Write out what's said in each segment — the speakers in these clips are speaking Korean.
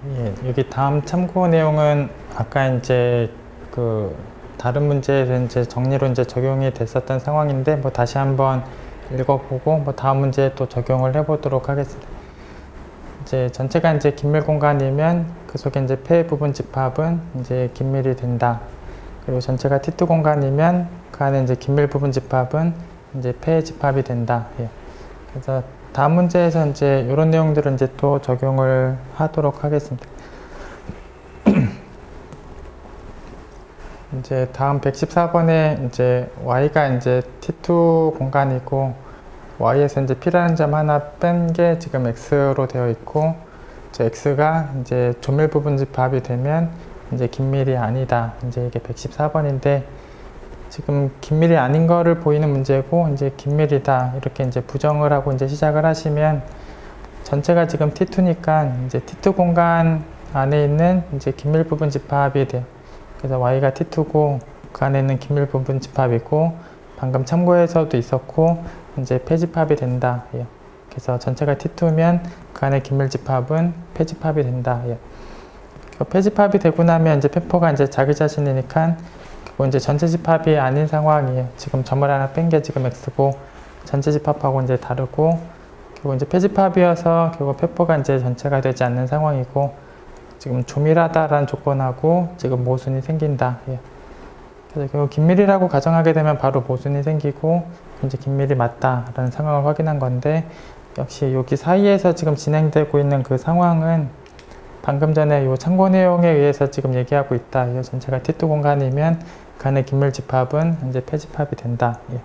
예, 여기 다음 참고 내용은 아까 이제 다른 문제에서 이제 정리로 이제 적용이 됐었던 상황인데 뭐 다시 한번 읽어보고 뭐 다음 문제에 또 적용을 해보도록 하겠습니다. 이제 전체가 이제 긴밀 공간이면 그 속에 이제 폐 부분 집합은 이제 긴밀이 된다. 그리고 전체가 T2 공간이면 그 안에 이제 긴밀 부분 집합은 이제 폐 집합이 된다. 예. 그래서 다음 문제에서 이제 이런 내용들을 이제 또 적용을 하도록 하겠습니다. 이제 다음 114번에 이제 y가 이제 T2 공간이고 y에서 이제 p라는 점 하나 뺀 게 지금 x로 되어 있고 이제 x가 이제 조밀 부분 집합이 되면 이제 긴밀이 아니다. 이제 이게 114번인데 지금 긴밀이 아닌 거를 보이는 문제고 이제 긴밀이다 이렇게 이제 부정을 하고 이제 시작을 하시면 전체가 지금 T2니까 이제 T2 공간 안에 있는 이제 긴밀 부분 집합이 돼요. 그래서 y가 T2고 그 안에 있는 긴밀 부분 집합이고 방금 참고에서도 있었고 이제 폐집합이 된다. 예. 그래서 전체가 T2면 그 안에 긴밀 집합은 폐집합이 된다. 예. 폐집합이 되고 나면 이제 폐포가 이제 자기 자신이니까 그리고 이제 전체 집합이 아닌 상황이에요. 지금 점을 하나 뺀 게 지금 x고 전체 집합하고 이제 다르고 그리고 이제 폐집합이어서 결국 폐포가 이제 전체가 되지 않는 상황이고 지금 조밀하다라는 조건하고 지금 모순이 생긴다. 예. 그래서 결국 긴밀이라고 가정하게 되면 바로 모순이 생기고 이제 긴밀이 맞다라는 상황을 확인한 건데 역시 여기 사이에서 지금 진행되고 있는 그 상황은 방금 전에 이 참고 내용에 의해서 지금 얘기하고 있다. 이 전체가 T2 공간이면 그 안에 긴밀 집합은 이제 폐집합이 된다. 예.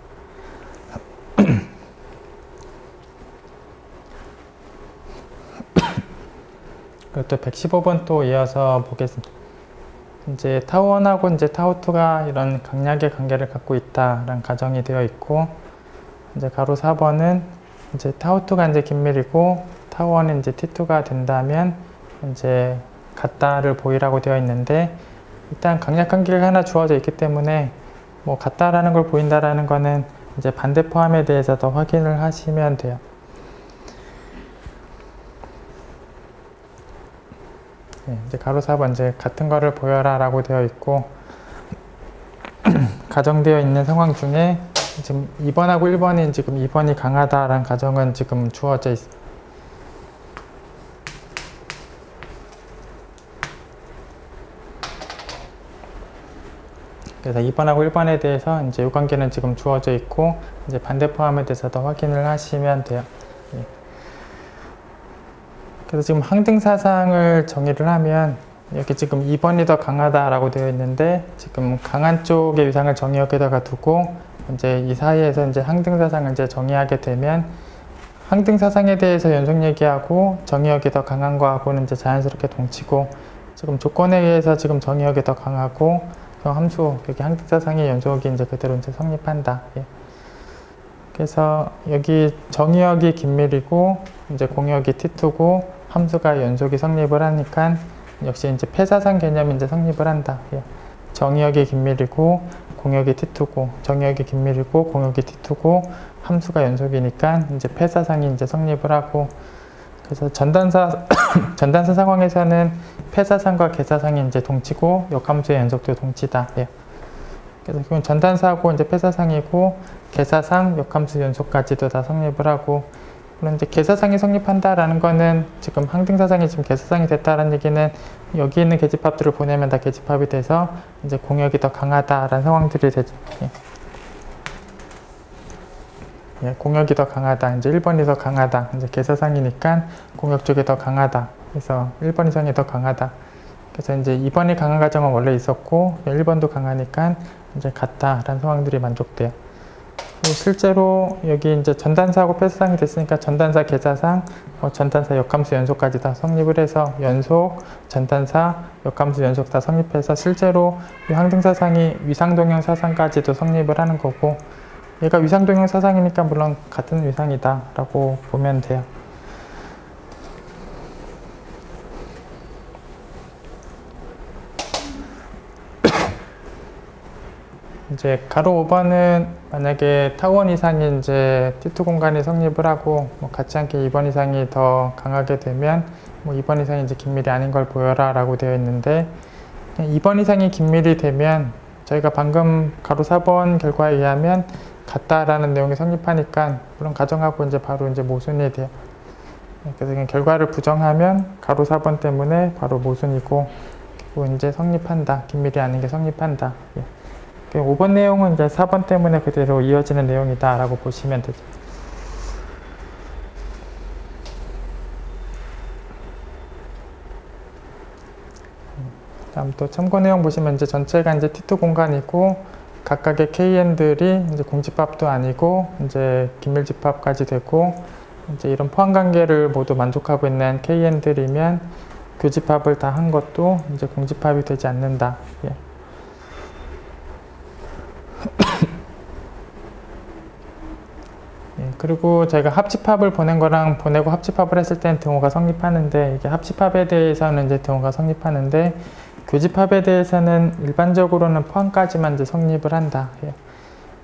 그리고 또 115번 또 이어서 보겠습니다. 이제 타우1하고 이제 타우2가 이런 강약의 관계를 갖고 있다라는 가정이 되어 있고 이제 가로 4번은 이제 타우2가 이제 긴밀이고 타우1은 이제 T2가 된다면 이제 같다를 보이라고 되어 있는데 일단 강약 관계가 하나 주어져 있기 때문에 뭐 같다라는 걸 보인다라는 거는 이제 반대 포함에 대해서 더 확인을 하시면 돼요. 네, 이제 가로 4번 이제 같은 거를 보여라 라고 되어 있고 가정되어 있는 상황 중에 지금 2번하고 1번이 지금 2번이 강하다라는 가정은 지금 주어져 있어요. 그래서 2번하고 1번에 대해서 이제 이 관계는 지금 주어져 있고 이제 반대 포함에 대해서도 확인을 하시면 돼요. 예. 그래서 지금 항등사상을 정의를 하면 여기 지금 2번이 더 강하다라고 되어 있는데 지금 강한 쪽의 위상을 정의 여기다가 두고 이제 이 사이에서 이제 항등사상을 이제 정의하게 되면 항등사상에 대해서 연속 얘기하고 정의역이 더 강한 거하고는 이제 자연스럽게 동치고 지금 조건에 의해서 지금 정의역이 더 강하고 함수 여기 항등사상의 연속이 이제 그대로 이제 성립한다. 예. 그래서 여기 정의역이 긴밀이고 이제 공역이 T2고 함수가 연속이 성립을 하니까 역시 이제 폐사상 개념이 이제 성립을 한다. 예. 정의역이 긴밀이고 공역이 T2고 정의역이 긴밀이고 공역이 T2고 함수가 연속이니까 이제 폐사상이 이제 성립을 하고 그래서 전단사 상황에서는 폐사상과 개사상이 이제 동치고 역함수의 연속도 동치다. 예. 그래서 그건 전단사하고 이제 폐사상이고 개사상, 역함수 연속까지도 다 성립을 하고 물론 이제 개사상이 성립한다라는 거는 지금 항등사상이 지금 개사상이 됐다라는 얘기는 여기 있는 계집합들을 보내면 다 계집합이 돼서 이제 공역이 더 강하다라는 상황들이 되죠. 예. 예, 공역이 더 강하다. 이제 1번이 더 강하다. 이제 개사상이니까 공역 쪽이 더 강하다. 그래서 1번 이상이 더 강하다. 그래서 이제 2번이 강한 가정은 원래 있었고 1번도 강하니까 이제 같다라는 상황들이 만족돼요. 실제로 여기 이제 전단사하고 폐사상이 됐으니까 전단사, 개사상, 전단사, 역함수 연속까지 다 성립을 해서 연속, 전단사, 역함수 연속 다 성립해서 실제로 이 항등사상이 위상동형 사상까지도 성립을 하는 거고 얘가 위상동형 사상이니까 물론 같은 위상이다 라고 보면 돼요. 이제 가로 5번은 만약에 타원 이상이 이제 T2 공간이 성립을 하고 뭐 같지 않게 2번 이상이 더 강하게 되면 뭐 2번 이상이 이제 긴밀이 아닌 걸 보여라 라고 되어 있는데, 2번 이상이 긴밀이 되면 저희가 방금 가로 4번 결과에 의하면 같다라는 내용이 성립하니까 물론 가정하고 이제 바로 이제 모순이 돼요. 그래서 그냥 결과를 부정하면 가로 4번 때문에 바로 모순이고, 그리고 이제 성립한다. 긴밀이 아닌 게 성립한다. 5번 내용은 이제 4번 때문에 그대로 이어지는 내용이다 라고 보시면 되죠. 다음 또 참고 내용 보시면 이제 전체가 이제 T2 공간이고 각각의 KN들이 이제 공집합도 아니고 이제 긴밀집합까지 되고, 이제 이런 포함 관계를 모두 만족하고 있는 KN들이면 교집합을 다 한 것도 이제 공집합이 되지 않는다. 예. 예, 그리고 저희가 합집합을 보낸 거랑 보내고 합집합을 했을 때는 등호가 성립하는데, 이게 합집합에 대해서는 이제 등호가 성립하는데 교집합에 대해서는 일반적으로는 포함까지만 이제 성립을 한다. 예.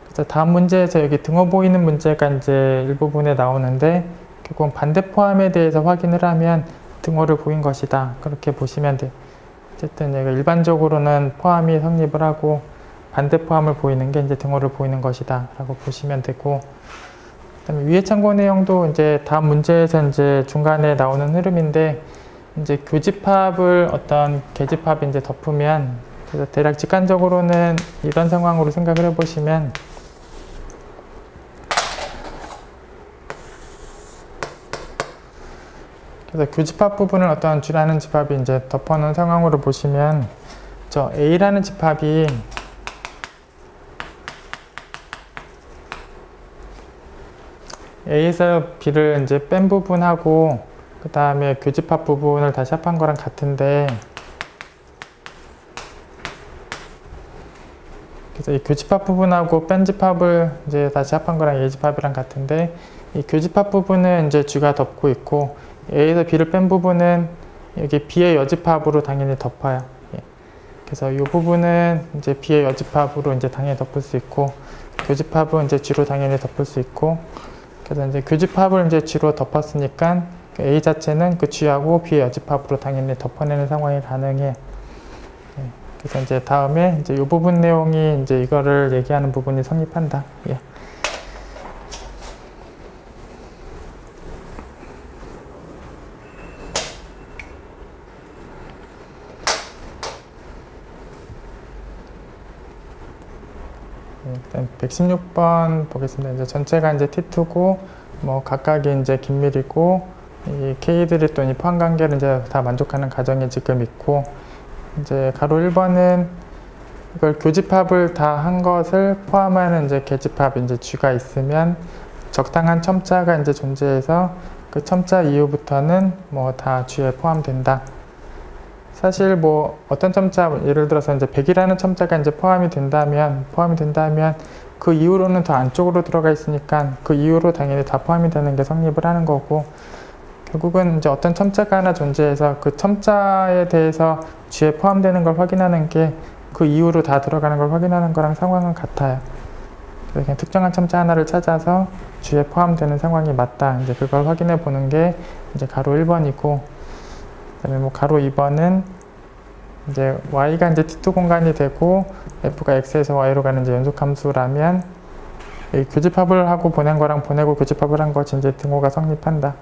그래서 다음 문제에서 여기 등호 보이는 문제가 이제 일부분에 나오는데, 결국은 반대 포함에 대해서 확인을 하면 등호를 보인 것이다. 그렇게 보시면 돼요. 어쨌든 얘가 일반적으로는 포함이 성립을 하고 반대 포함을 보이는 게 이제 등호를 보이는 것이다 라고 보시면 되고, 그다음에 위의 참고 내용도 이제 다음 문제에서 이제 중간에 나오는 흐름인데, 이제 교집합을 어떤 계집합이 이제 덮으면, 그래서 대략 직관적으로는 이런 상황으로 생각을 해보시면, 그래서 교집합 부분을 어떤 G라는 집합이 이제 덮어놓은 상황으로 보시면, 저 A라는 집합이 A에서 B를 이제 뺀 부분하고 그 다음에 교집합 부분을 다시 합한 거랑 같은데, 그래서 이 교집합 부분하고 뺀 집합을 이제 다시 합한 거랑 A 집합이랑 같은데, 이 교집합 부분은 이제 G가 덮고 있고 A에서 B를 뺀 부분은 여기 B의 여집합으로 당연히 덮어요. 예. 그래서 이 부분은 이제 B의 여집합으로 이제 당연히 덮을 수 있고, 교집합은 이제 G로 당연히 덮을 수 있고, 그래서 이제 교집합을 이제 G로 덮었으니까 A 자체는 그 G하고 B의 여집합으로 당연히 덮어내는 상황이 가능해. 예. 그래서 이제 다음에 이제 이 부분 내용이 이제 이거를 얘기하는 부분이 성립한다. 예. 일단 116번 보겠습니다. 이제 전체가 이제 T2고, 뭐 각각이 이제 긴밀이고, 이 K들이 또 이 포함 관계를 이제 다 만족하는 가정이 지금 있고, 이제 가로 1번은 이걸 교집합을 다 한 것을 포함하는 이제 계집합 이제 G가 있으면 적당한 첨자가 이제 존재해서 그 첨자 이후부터는 뭐 다 G에 포함된다. 사실 뭐 어떤 첨자, 예를 들어서 이제 100이라는 첨자가 이제 포함이 된다면 그 이후로는 더 안쪽으로 들어가 있으니까 그 이후로 당연히 다 포함이 되는 게 성립을 하는 거고, 결국은 이제 어떤 첨자가 하나 존재해서 그 첨자에 대해서 G에 포함되는 걸 확인하는 게 그 이후로 다 들어가는 걸 확인하는 거랑 상황은 같아요. 그래서 그냥 특정한 첨자 하나를 찾아서 G에 포함되는 상황이 맞다. 이제 그걸 확인해 보는 게 이제 가로 1번이고, 그다음에 뭐 가로 2번은 이제 y가 이제 T2 공간이 되고 f가 x에서 y로 가는 이제 연속함수라면 이 교집합을 하고 보낸 거랑 보내고 교집합을 한 것이 이제 등호가 성립한다.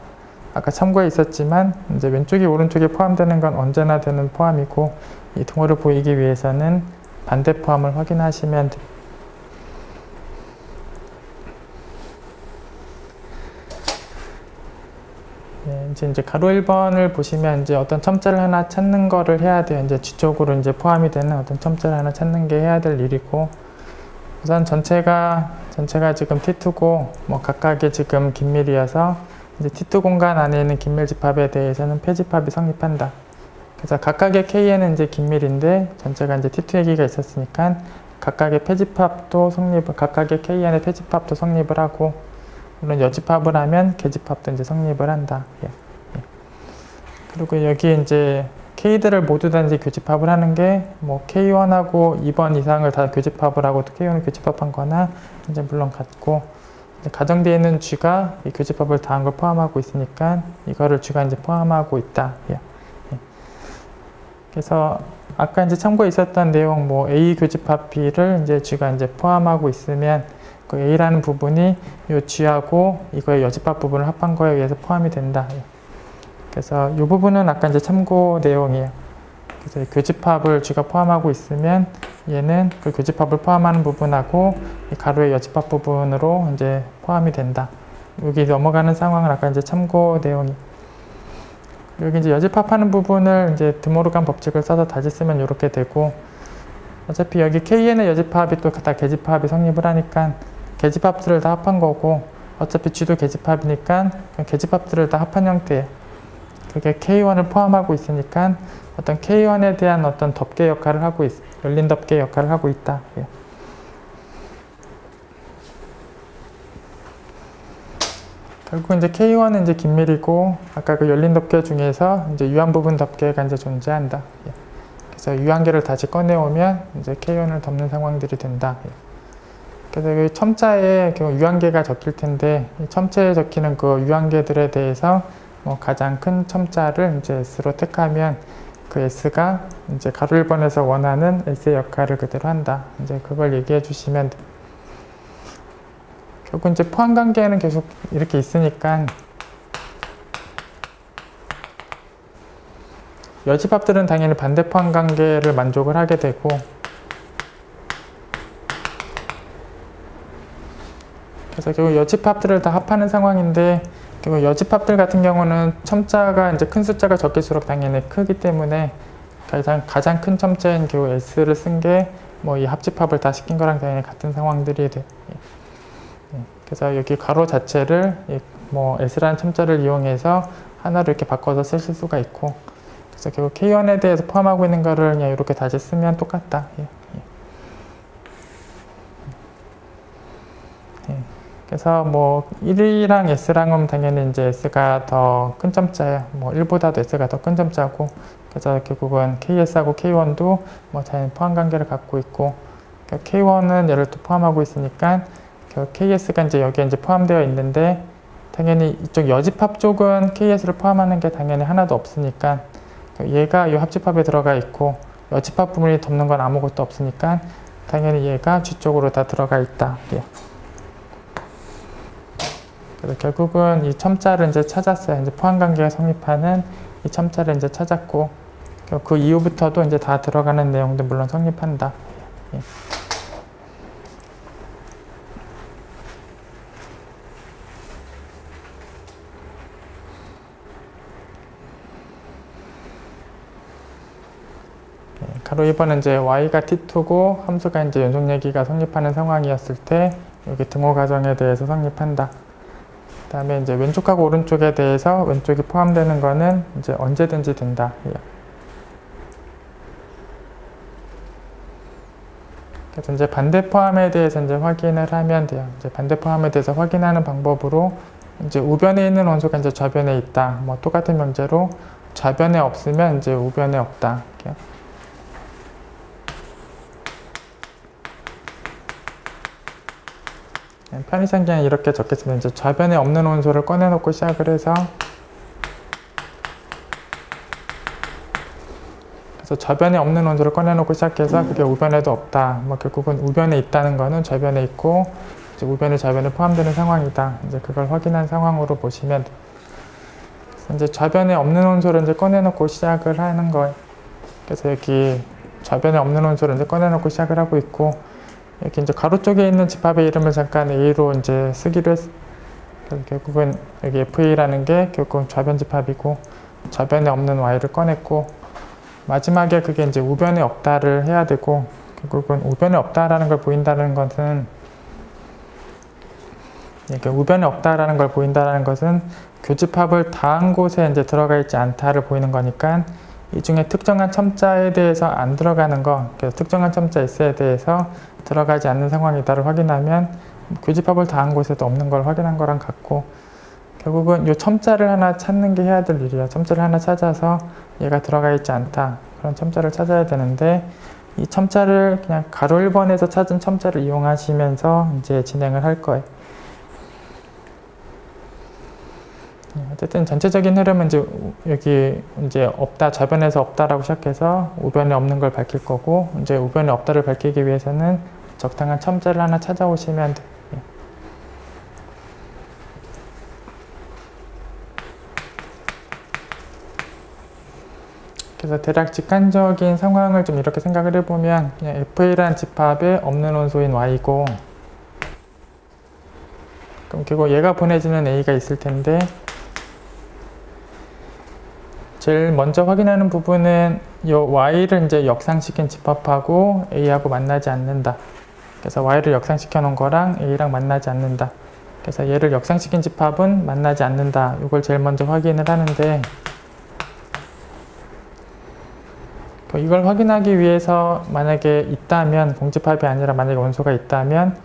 아까 참고에 있었지만 이제 왼쪽이 오른쪽에 포함되는 건 언제나 되는 포함이고, 이 등호를 보이기 위해서는 반대 포함을 확인하시면 됩니다. 네, 이제 가로 1번을 보시면 이제 어떤 첨자를 하나 찾는 거를 해야 돼요. 이제 뒤쪽으로 이제 포함이 되는 어떤 첨자를 하나 찾는 게 해야 될 일이고, 우선 전체가 지금 T2고, 뭐 각각의 지금 긴밀이어서 이제 T2 공간 안에 있는 긴밀 집합에 대해서는 폐집합이 성립한다. 그래서 각각의 K에는 이제 긴밀인데 전체가 이제 T2 얘기가 있었으니까 각각의 폐집합도 각각의 Kn의 폐집합도 성립을 하고, 물론 여집합을 하면 계집합도 이제 성립을 한다. 예. 예. 그리고 여기 이제 K들을 모두 다 이제 교집합을 하는 게 뭐 K1하고 2번 이상을 다 교집합을 하고 또 K1을 교집합한 거나 이제 물론 같고, 가정되어 있는 G가 이 교집합을 다 한 걸 포함하고 있으니까 이거를 G가 이제 포함하고 있다. 예. 그래서 아까 이제 참고에 있었던 내용, 뭐 A 교집합 B를 이제 G가 이제 포함하고 있으면 그 A라는 부분이 이 G하고 이거의 여집합 부분을 합한 거에 의해서 포함이 된다. 예. 그래서 이 부분은 아까 이제 참고 내용이에요. 그래서 교집합을 G가 포함하고 있으면 얘는 그 교집합을 포함하는 부분하고 이 가로의 여집합 부분으로 이제 포함이 된다. 여기 넘어가는 상황을 아까 이제 참고 내용이. 여기 이제 여집합하는 부분을 이제 드모르간 법칙을 써서 다시 쓰면 이렇게 되고, 어차피 여기 KN의 여집합이 또 다 계집합이 성립을 하니까 계집합들을 다 합한 거고, 어차피 G도 계집합이니까 계집합들을 다 합한 형태예요. 그게 K1을 포함하고 있으니까 어떤 K1에 대한 어떤 덮개 역할을 하고 열린 덮개 역할을 하고 있다. 예. 결국 이제 K1은 이제 긴밀이고, 아까 그 열린 덮개 중에서 이제 유한 부분 덮개가 이제 존재한다. 예. 그래서 유한계를 다시 꺼내오면 이제 K1을 덮는 상황들이 된다. 예. 그래서 그 첨자에 유한계가 적힐 텐데, 이 첨자에 적히는 그 유한계들에 대해서 뭐 가장 큰 첨자를 이제 S로 택하면 그 S가 이제 가로 1번에서 원하는 S의 역할을 그대로 한다. 이제 그걸 얘기해 주시면 돼. 결국 이제 포함 관계는 계속 이렇게 있으니까 여집합들은 당연히 반대 포함 관계를 만족을 하게 되고, 그래서 결국 여집합들을 다 합하는 상황인데, 결국 여집합들 같은 경우는 첨자가 이제 큰 숫자가 적을수록 당연히 크기 때문에 가장 큰 첨자인 결국 S를 쓴 게 뭐 이 합집합을 다 시킨 거랑 당연히 같은 상황들이 돼. 그래서 여기 가로 자체를 뭐 S라는 첨자를 이용해서 하나로 이렇게 바꿔서 쓰실 수가 있고, 그래서 결국 K1에 대해서 포함하고 있는 거를 그냥 이렇게 다시 쓰면 똑같다. 그래서 뭐 1이랑 S랑은 당연히 이제 S가 더 큰 첨자예요. 뭐 1보다도 S가 더 큰 첨자고, 그래서 결국은 KS하고 K1도 뭐 자연 포함 관계를 갖고 있고, K1은 얘를 또 포함하고 있으니까 KS가 이제 여기에 이제 포함되어 있는데, 당연히 이쪽 여집합 쪽은 KS를 포함하는 게 당연히 하나도 없으니까 얘가 이 합집합에 들어가 있고, 여집합 부분이 덮는 건 아무것도 없으니까 당연히 얘가 G 쪽으로 다 들어가 있다. 예. 그래서 결국은 이 첨자를 이제 찾았어요. 이제 포함 관계가 성립하는 이 첨자를 이제 찾았고, 그 이후부터도 이제 다 들어가는 내용도 물론 성립한다. 예. 가로 2번은 이제 y가 t2고 함수가 이제 연속얘기가 성립하는 상황이었을 때 여기 등호 가정에 대해서 성립한다. 그 다음에 이제 왼쪽하고 오른쪽에 대해서 왼쪽이 포함되는 거는 이제 언제든지 된다. 그래서 이제 반대 포함에 대해서 이제 확인을 하면 돼요. 이제 반대 포함에 대해서 확인하는 방법으로 이제 우변에 있는 원소가 이제 좌변에 있다. 뭐 똑같은 명제로 좌변에 없으면 이제 우변에 없다. 이렇게요. 편의상 그냥 이렇게 적겠습니다. 이제 좌변에 없는 원소를 꺼내놓고 시작을 해서, 그래서 좌변에 없는 원소를 꺼내놓고 시작해서 그게 우변에도 없다. 뭐 결국은 우변에 있다는 거는 좌변에 있고, 이제 우변이 좌변에 포함되는 상황이다. 이제 그걸 확인한 상황으로 보시면 돼요. 이제 좌변에 없는 원소를 이제 꺼내놓고 시작을 하는 거예요. 그래서 여기 좌변에 없는 원소를 이제 꺼내놓고 시작을 하고 있고, 이렇게 이제 가로 쪽에 있는 집합의 이름을 잠깐 A로 이제 쓰기로 했어. 그래서 결국은 여기 FA라는 게 결국은 좌변 집합이고, 좌변에 없는 Y를 꺼냈고, 마지막에 그게 이제 우변에 없다를 해야 되고, 결국은 우변에 없다라는 걸 보인다는 것은, 이렇게 우변에 없다라는 걸 보인다는 것은 교집합을 다한 곳에 이제 들어가 있지 않다를 보이는 거니까, 이 중에 특정한 첨자에 대해서 안 들어가는 거, 그래서 특정한 첨자 S에 대해서 들어가지 않는 상황이다를 확인하면 교집합을 다한 곳에도 없는 걸 확인한 거랑 같고, 결국은 이 첨자를 하나 찾는 게 해야 될 일이야. 첨자를 하나 찾아서 얘가 들어가 있지 않다. 그런 첨자를 찾아야 되는데 이 첨자를 그냥 가로 1번에서 찾은 첨자를 이용하시면서 이제 진행을 할 거예요. 어쨌든 전체적인 흐름은 이제 여기 이제 없다, 좌변에서 없다라고 시작해서 우변에 없는 걸 밝힐 거고, 이제 우변에 없다를 밝히기 위해서는 적당한 첨자를 하나 찾아오시면 돼요. 그래서 대략 직관적인 상황을 좀 이렇게 생각을 해보면 그냥 FA라는 집합에 없는 원소인 Y고, 그럼 결국 얘가 보내주는 A가 있을 텐데, 제일 먼저 확인하는 부분은 이 Y를 이제 역상시킨 집합하고 A하고 만나지 않는다. 그래서 Y를 역상시켜 놓은 거랑 A랑 만나지 않는다. 그래서 얘를 역상시킨 집합은 만나지 않는다. 이걸 제일 먼저 확인을 하는데, 이걸 확인하기 위해서 만약에 있다면, 공집합이 아니라 만약에 원소가 있다면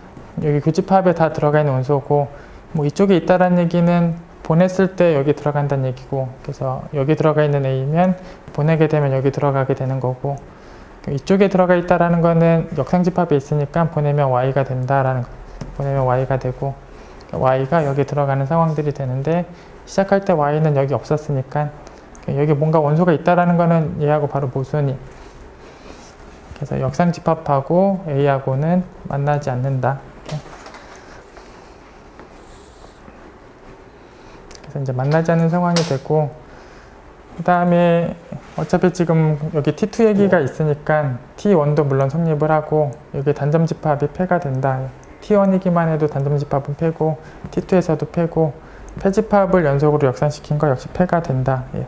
여기 교집합에 다 들어가 있는 원소고, 뭐 이쪽에 있다라는 얘기는 보냈을 때 여기 들어간다는 얘기고, 그래서 여기 들어가 있는 A면 보내게 되면 여기 들어가게 되는 거고, 이쪽에 들어가 있다라는 거는 역상집합에 있으니까 보내면 Y가 된다라는 거. 보내면 Y가 되고, Y가 여기 들어가는 상황들이 되는데, 시작할 때 Y는 여기 없었으니까 여기 뭔가 원소가 있다라는 거는 얘하고 바로 모순이. 그래서 역상집합하고 A하고는 만나지 않는다. 그래서 이제 만나지 않는 상황이 되고, 그 다음에 어차피 지금 여기 T2 얘기가 있으니까 T1도 물론 성립을 하고, 여기 단점집합이 패가 된다. T1이기만 해도 단점집합은 패고, T2에서도 패고, 패집합을 연속으로 역산시킨 거 역시 패가 된다. 예.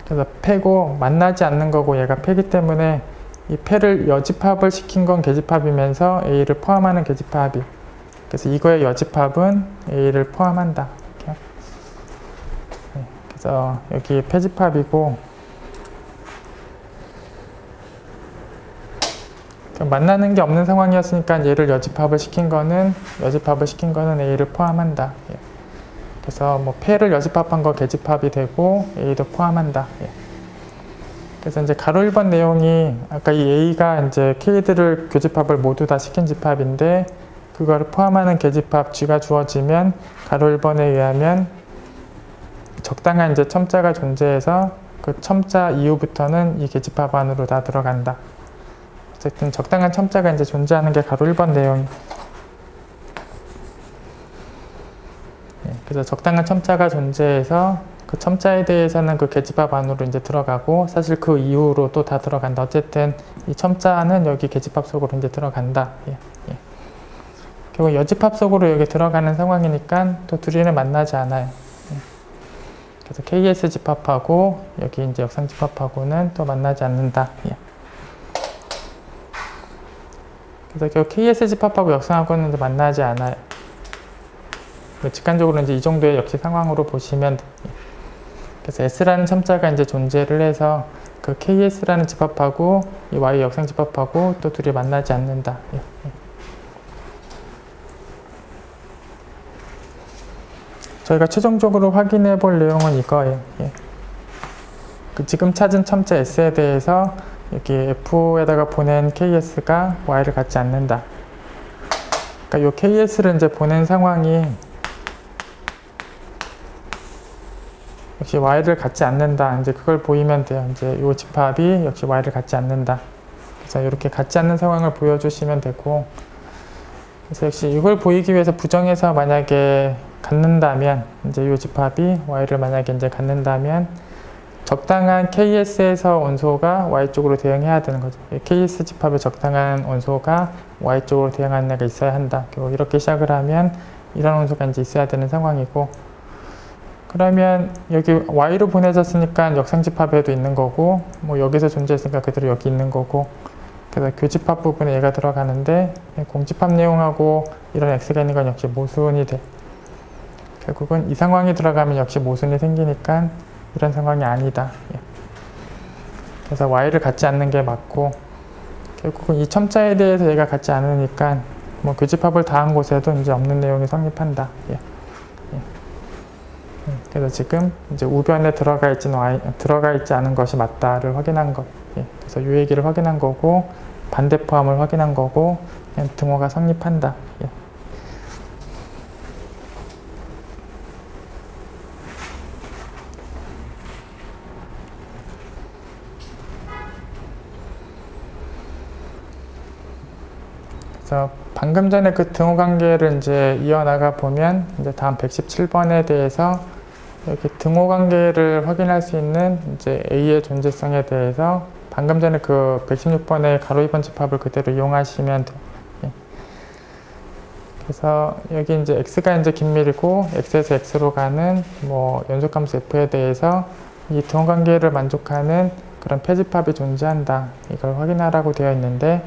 그래서 패고 만나지 않는 거고 얘가 패기 때문에 이 패를 여집합을 시킨 건 계집합이면서 A를 포함하는 계집합이, 그래서 이거의 여집합은 A를 포함한다. 이렇게. 네, 그래서 여기 패집합이고, 만나는 게 없는 상황이었으니까 얘를 여집합을 시킨 거는 A를 포함한다. 예. 그래서 뭐 패를 여집합한 거 계집합이 되고 A도 포함한다. 예. 그래서 이제 가로 1번 내용이 아까 이 A가 이제 K들을 교집합을 모두 다 시킨 집합인데, 그거를 포함하는 계집합 G가 주어지면 가로 1번에 의하면 적당한 이제 첨자가 존재해서 그 첨자 이후부터는 이 계집합 안으로 다 들어간다. 어쨌든 적당한 첨자가 이제 존재하는 게 가로 1번 내용이. 그래서 적당한 첨자가 존재해서 그 첨자에 대해서는 그 계집합 안으로 이제 들어가고, 사실 그 이후로 또 다 들어간다. 어쨌든 이 첨자는 여기 계집합 속으로 이제 들어간다. 예, 예. 결국 여집합 속으로 여기 들어가는 상황이니까 또 둘이는 만나지 않아요. 예. 그래서 KS 집합하고 여기 이제 역상 집합하고는 또 만나지 않는다. 예. 그래서 결국 KS 집합하고 역상하고는 만나지 않아요. 직관적으로 이제 이 정도의 역시 상황으로 보시면 돼요. 그래서 S라는 첨자가 이제 존재를 해서 그 KS라는 집합하고 이 Y 역상 집합하고 또 둘이 만나지 않는다. 예. 저희가 최종적으로 확인해 볼 내용은 이거예요. 예. 그 지금 찾은 첨자 S에 대해서 여기 F에다가 보낸 KS가 Y를 갖지 않는다. 그러니까 이 KS를 이제 보낸 상황이 역시 Y를 갖지 않는다. 이제 그걸 보이면 돼요. 이제 이 집합이 역시 Y를 갖지 않는다. 그래서 이렇게 갖지 않는 상황을 보여주시면 되고, 그래서 역시 이걸 보이기 위해서 부정해서 만약에 갖는다면, 이제 이 집합이 Y를 만약에 이제 갖는다면, 적당한 KS에서 원소가 Y 쪽으로 대응해야 되는 거죠. KS 집합에 적당한 원소가 Y 쪽으로 대응하는 애가 있어야 한다. 결국 이렇게 시작을 하면 이런 원소가 이제 있어야 되는 상황이고, 그러면 여기 Y로 보내졌으니까 역상집합에도 있는 거고, 뭐 여기서 존재했으니까 그대로 여기 있는 거고, 그래서 교집합 부분에 얘가 들어가는데 공집합 내용하고 이런 X가 있는 건 역시 모순이 돼. 결국은 이 상황이 들어가면 역시 모순이 생기니까 이런 상황이 아니다. 예. 그래서 Y를 갖지 않는 게 맞고, 결국은 이 첨자에 대해서 얘가 갖지 않으니까 뭐 교집합을 다한 곳에도 이제 없는 내용이 성립한다. 예. 그래서 지금 이제 우변에 들어가 있지 않은 것이 맞다를 확인한 것. 예. 그래서 이 얘기를 확인한 거고, 반대 포함을 확인한 거고, 그냥 등호가 성립한다. 예. 그래서 방금 전에 그 등호 관계를 이제 이어나가 보면 이제 다음 117번에 대해서 여기 등호 관계를 확인할 수 있는 이제 A의 존재성에 대해서 방금 전에 그 116번의 가로 2번 집합을 그대로 이용하시면 돼요. 예. 그래서 여기 이제 x가 이제 긴밀이고 x에서 x로 가는 뭐 연속함수 f에 대해서 이 등호 관계를 만족하는 그런 패집합이 존재한다. 이걸 확인하라고 되어 있는데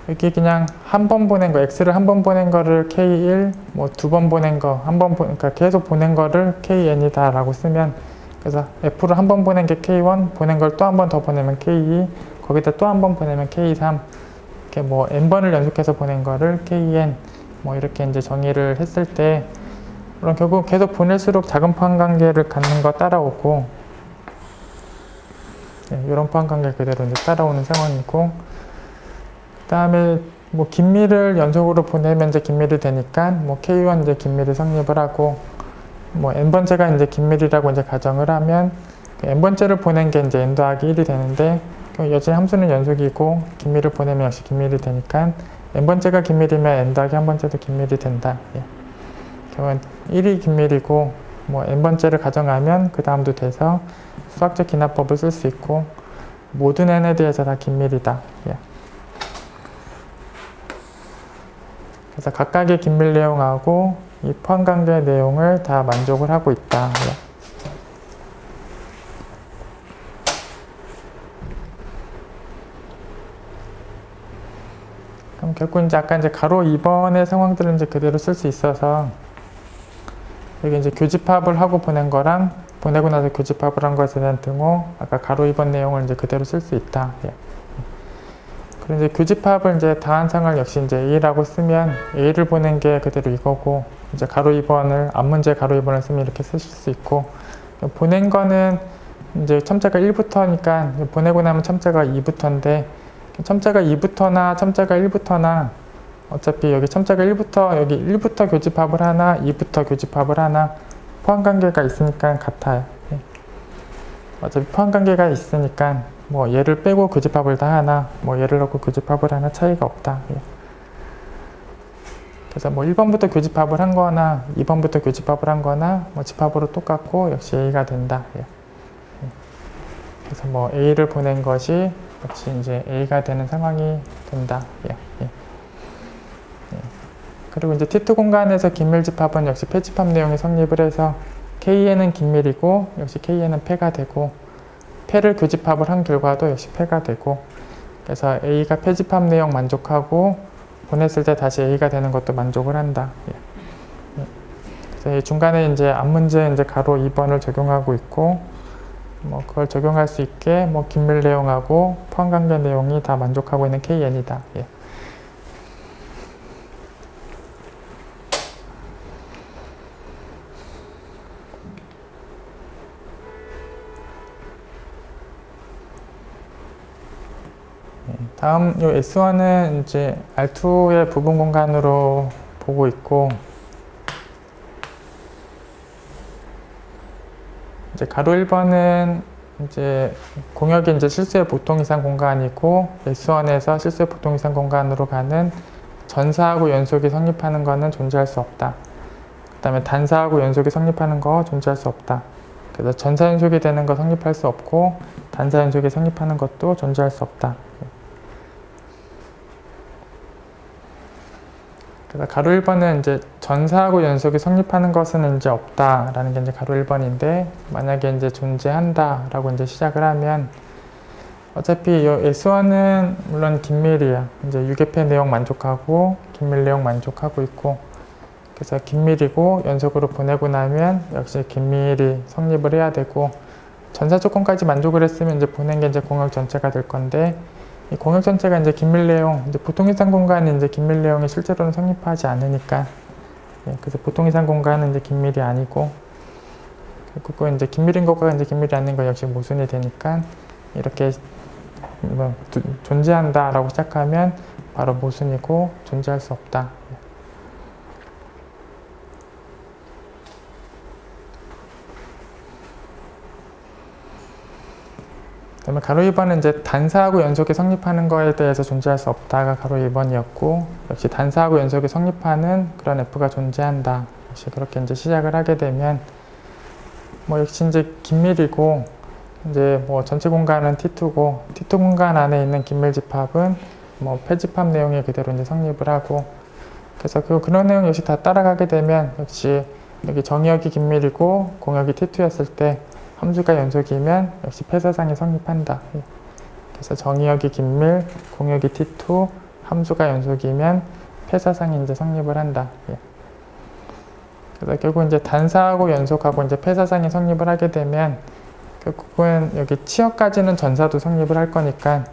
여기 그냥 한 번 보낸 거, x를 한 번 보낸 거를 k1, 뭐 두 번 보낸 거, 그러니까 계속 보낸 거를 kn이다 라고 쓰면, 그래서 f를 한 번 보낸 게 k1, 보낸 걸 또 한 번 더 보내면 k2, 거기다 또 한 번 보내면 k3, 이렇게 뭐 n번을 연속해서 보낸 거를 kn, 뭐 이렇게 이제 정의를 했을 때, 물론 결국 계속 보낼수록 작은 포함 관계를 갖는 거 따라오고, 네, 이런 포함 관계 그대로 이제 따라오는 상황이고, 그 다음에 뭐 긴밀을 연속으로 보내면 이제 긴밀이 되니까 뭐 K1 이제 긴밀이 성립을 하고 뭐 n번째가 이제 긴밀이라고 이제 가정을 하면 n번째를 보낸 게 이제 n 더하기 1이 되는데 여전히 함수는 연속이고 긴밀을 보내면 역시 긴밀이 되니까 n번째가 긴밀이면 n 더하기 한 번째도 긴밀이 된다. 예. 결국은 1이 긴밀이고 뭐 n번째를 가정하면 그 다음도 돼서 수학적 기납법을 쓸 수 있고 모든 n에 대해서 다 긴밀이다. 예. 그래서 각각의 긴밀 내용하고 이 포함관계 내용을 다 만족을 하고 있다. 그럼 결국 이제 아까 이제 가로 2번의 상황들은 이제 그대로 쓸 수 있어서 여기 이제 교집합을 하고 보낸 거랑 보내고 나서 교집합을 한 것에 대한 등호, 아까 가로 2번 내용을 이제 그대로 쓸 수 있다. 그리고 이제 교집합을 이제 다한 상을 역시 이제 A라고 쓰면 A를 보낸 게 그대로 이거고, 이제 가로 2번을, 앞문제 가로 2번을 쓰면 이렇게 쓰실 수 있고, 보낸 거는 이제 첨자가 1부터니까 보내고 나면 첨자가 2부터인데, 첨자가 2부터나 첨자가 1부터나 어차피 여기 첨자가 1부터, 여기 1부터 교집합을 하나, 2부터 교집합을 하나, 포함관계가 있으니까 같아요. 어차피 포함관계가 있으니까 뭐 얘를 빼고 교집합을 다 하나, 뭐 얘를 넣고 교집합을 하나 차이가 없다. 그래서 뭐 1번부터 교집합을 한 거나 2번부터 교집합을 한 거나 뭐 집합으로 똑같고 역시 A가 된다. 그래서 뭐 A를 보낸 것이 역시 이제 A가 되는 상황이 된다. 그리고 이제 T2 공간에서 긴밀 집합은 역시 패집합 내용이 성립을 해서 K에는 긴밀이고 역시 K에는 패가 되고, 패를 교집합을 한 결과도 역시 패가 되고, 그래서 A가 패집합 내용 만족하고 보냈을 때 다시 A가 되는 것도 만족을 한다. 그래서 중간에 이제 앞문제 이제 가로 2번을 적용하고 있고, 뭐 그걸 적용할 수 있게 뭐 긴밀 내용하고 포함관계 내용이 다 만족하고 있는 KN이다. 다음 요 S1은 이제 R2의 부분 공간으로 보고 있고, 이제 가로 1번은 이제 공역이 이제 실수의 보통 이상 공간이고, S1에서 실수의 보통 이상 공간으로 가는 전사하고 연속이 성립하는 거는 존재할 수 없다. 그 다음에 단사하고 연속이 성립하는 거 존재할 수 없다. 그래서 전사 연속이 되는 거 성립할 수 없고, 단사 연속이 성립하는 것도 존재할 수 없다. 그래서 가로 1번은 이제 전사하고 연속이 성립하는 것은 이제 없다라는 게 이제 가로 1번인데, 만약에 이제 존재한다라고 이제 시작을 하면 어차피 이 S1은 물론 긴밀이야. 이제 유계패 내용 만족하고 긴밀 내용 만족하고 있고, 그래서 긴밀이고 연속으로 보내고 나면 역시 긴밀이 성립을 해야 되고, 전사 조건까지 만족을 했으면 이제 보낸 게 이제 공역 전체가 될 건데, 이 공역 전체가 이제 긴밀 내용, 이제 보통 이상 공간은 이제 긴밀 내용이 실제로는 성립하지 않으니까, 예, 그래서 보통 이상 공간은 이제 긴밀이 아니고, 그리고 이제 긴밀인 것과 이제 긴밀이 아닌 것 역시 모순이 되니까 이렇게 뭐 존재한다라고 시작하면 바로 모순이고 존재할 수 없다. 그다음에 가로 2번은 이제 단사하고 연속이 성립하는 거에 대해서 존재할 수 없다가 가로 2번이었고, 역시 단사하고 연속이 성립하는 그런 F가 존재한다. 역시 그렇게 이제 시작을 하게 되면, 뭐 역시 이제 긴밀이고, 이제 뭐 전체 공간은 T2고, T2 공간 안에 있는 긴밀 집합은 뭐 폐집합 내용이 그대로 이제 성립을 하고, 그래서 그런 내용 역시 다 따라가게 되면, 역시 여기 정의역이 긴밀이고 공역이 T2였을 때 함수가 연속이면 역시 폐사상이 성립한다. 그래서 정의역이 긴밀, 공역이 T2, 함수가 연속이면 폐사상이 이제 성립을 한다. 그래서 결국 이제 단사하고 연속하고 이제 폐사상이 성립을 하게 되면 결국은 여기 치역까지는 전사도 성립을 할 거니까,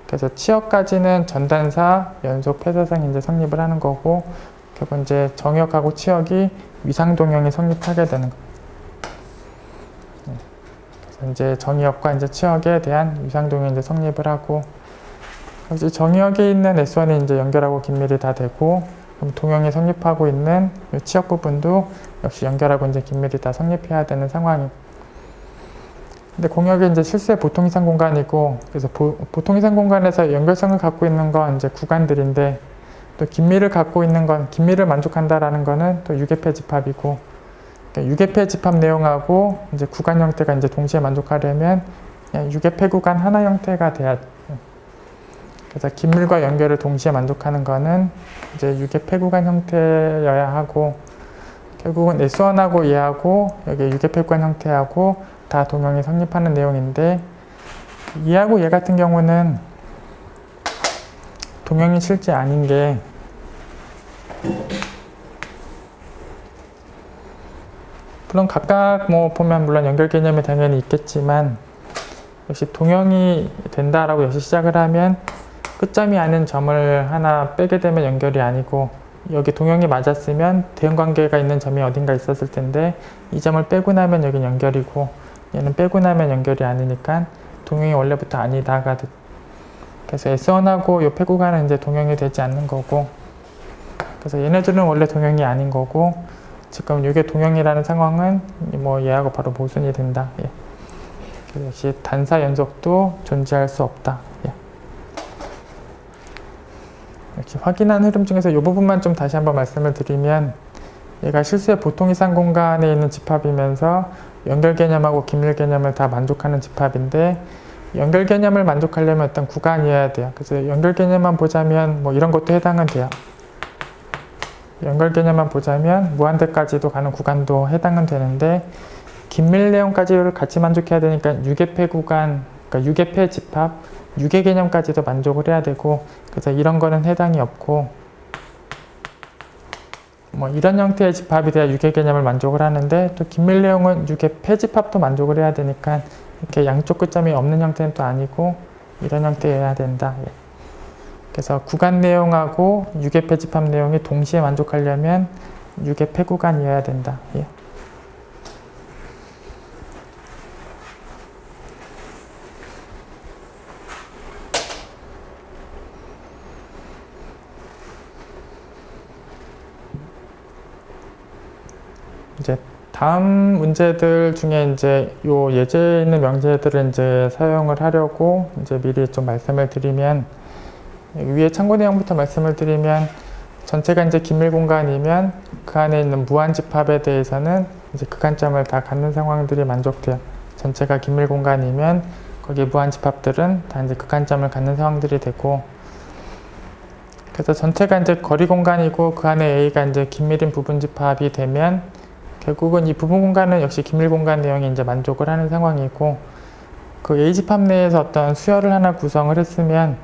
그래서 치역까지는 전단사, 연속, 폐사상이 이제 성립을 하는 거고, 결국 이제 정역하고 치역이 위상동형이 성립하게 되는 거예요. 그래서 이제 정의역과 이제 치역에 대한 위상동형이 이제 성립을 하고, 역시 정의역에 있는 S1이 이제 연결하고 긴밀이 다 되고, 그럼 동형이 성립하고 있는 이 치역 부분도 역시 연결하고 이제 긴밀이 다 성립해야 되는 상황이고, 근데 공역이 이제 실수의 보통 이상 공간이고, 그래서 보통 이상 공간에서 연결성을 갖고 있는 건 이제 구간들인데, 또 긴밀을 갖고 있는 건, 긴밀을 만족한다라는 거는 또 유계폐 집합이고, 그러니까 유계폐 집합 내용하고 이제 구간 형태가 이제 동시에 만족하려면 그냥 유계폐 구간 하나 형태가 돼야 돼. 그래서 긴밀과 연결을 동시에 만족하는 거는 이제 유계폐 구간 형태여야 하고, 결국은 S1하고 얘하고 여기 유계폐 구간 형태하고 다 동형이 성립하는 내용인데, 얘하고 얘 같은 경우는 동형이 실제 아닌 게, 물론 각각 뭐 보면 물론 연결 개념이 당연히 있겠지만, 역시 동형이 된다라고 역시 시작을 하면 끝점이 아닌 점을 하나 빼게 되면 연결이 아니고, 여기 동형이 맞았으면 대응 관계가 있는 점이 어딘가 있었을 텐데 이 점을 빼고 나면 여긴 연결이고 얘는 빼고 나면 연결이 아니니까 동형이 원래부터 아니다가 됐. 그래서 S1하고 요 폐구간은 이제 동형이 되지 않는 거고, 그래서 얘네들은 원래 동형이 아닌 거고, 지금 이게 동형이라는 상황은 뭐 얘하고 바로 모순이 된다. 예. 그래서 역시 단사 연속도 존재할 수 없다. 예. 역시 확인한 흐름 중에서 이 부분만 좀 다시 한번 말씀을 드리면, 얘가 실수의 보통 이상 공간에 있는 집합이면서 연결 개념하고 긴밀 개념을 다 만족하는 집합인데, 연결 개념을 만족하려면 일단 구간이어야 돼요. 그래서 연결 개념만 보자면 뭐 이런 것도 해당은 돼요. 연결 개념만 보자면 무한대까지도 가는 구간도 해당은 되는데, 긴밀 내용까지를 같이 만족해야 되니까 유계폐 구간, 그러니까 유계폐 집합, 유계 개념까지도 만족을 해야 되고, 그래서 이런 거는 해당이 없고, 뭐 이런 형태의 집합이 돼야 유계 개념을 만족을 하는데, 또 긴밀 내용은 유계폐 집합도 만족을 해야 되니까 이렇게 양쪽 끝점이 없는 형태는 또 아니고 이런 형태여야 된다. 그래서 구간 내용하고 유계폐 집합 내용이 동시에 만족하려면 유계폐 구간이어야 된다. 예. 이제 다음 문제들 중에 이제 요 예제에 있는 명제들을 이제 사용을 하려고 이제 미리 좀 말씀을 드리면, 위에 참고 내용부터 말씀을 드리면, 전체가 이제 긴밀 공간이면 그 안에 있는 무한 집합에 대해서는 이제 극한점을 다 갖는 상황들이 만족돼요. 전체가 긴밀 공간이면 거기 무한 집합들은 다 이제 극한점을 갖는 상황들이 되고, 그래서 전체가 이제 거리 공간이고 그 안에 A가 이제 긴밀인 부분 집합이 되면 결국은 이 부분 공간은 역시 긴밀 공간 내용이 이제 만족을 하는 상황이고, 그 A 집합 내에서 어떤 수열을 하나 구성을 했으면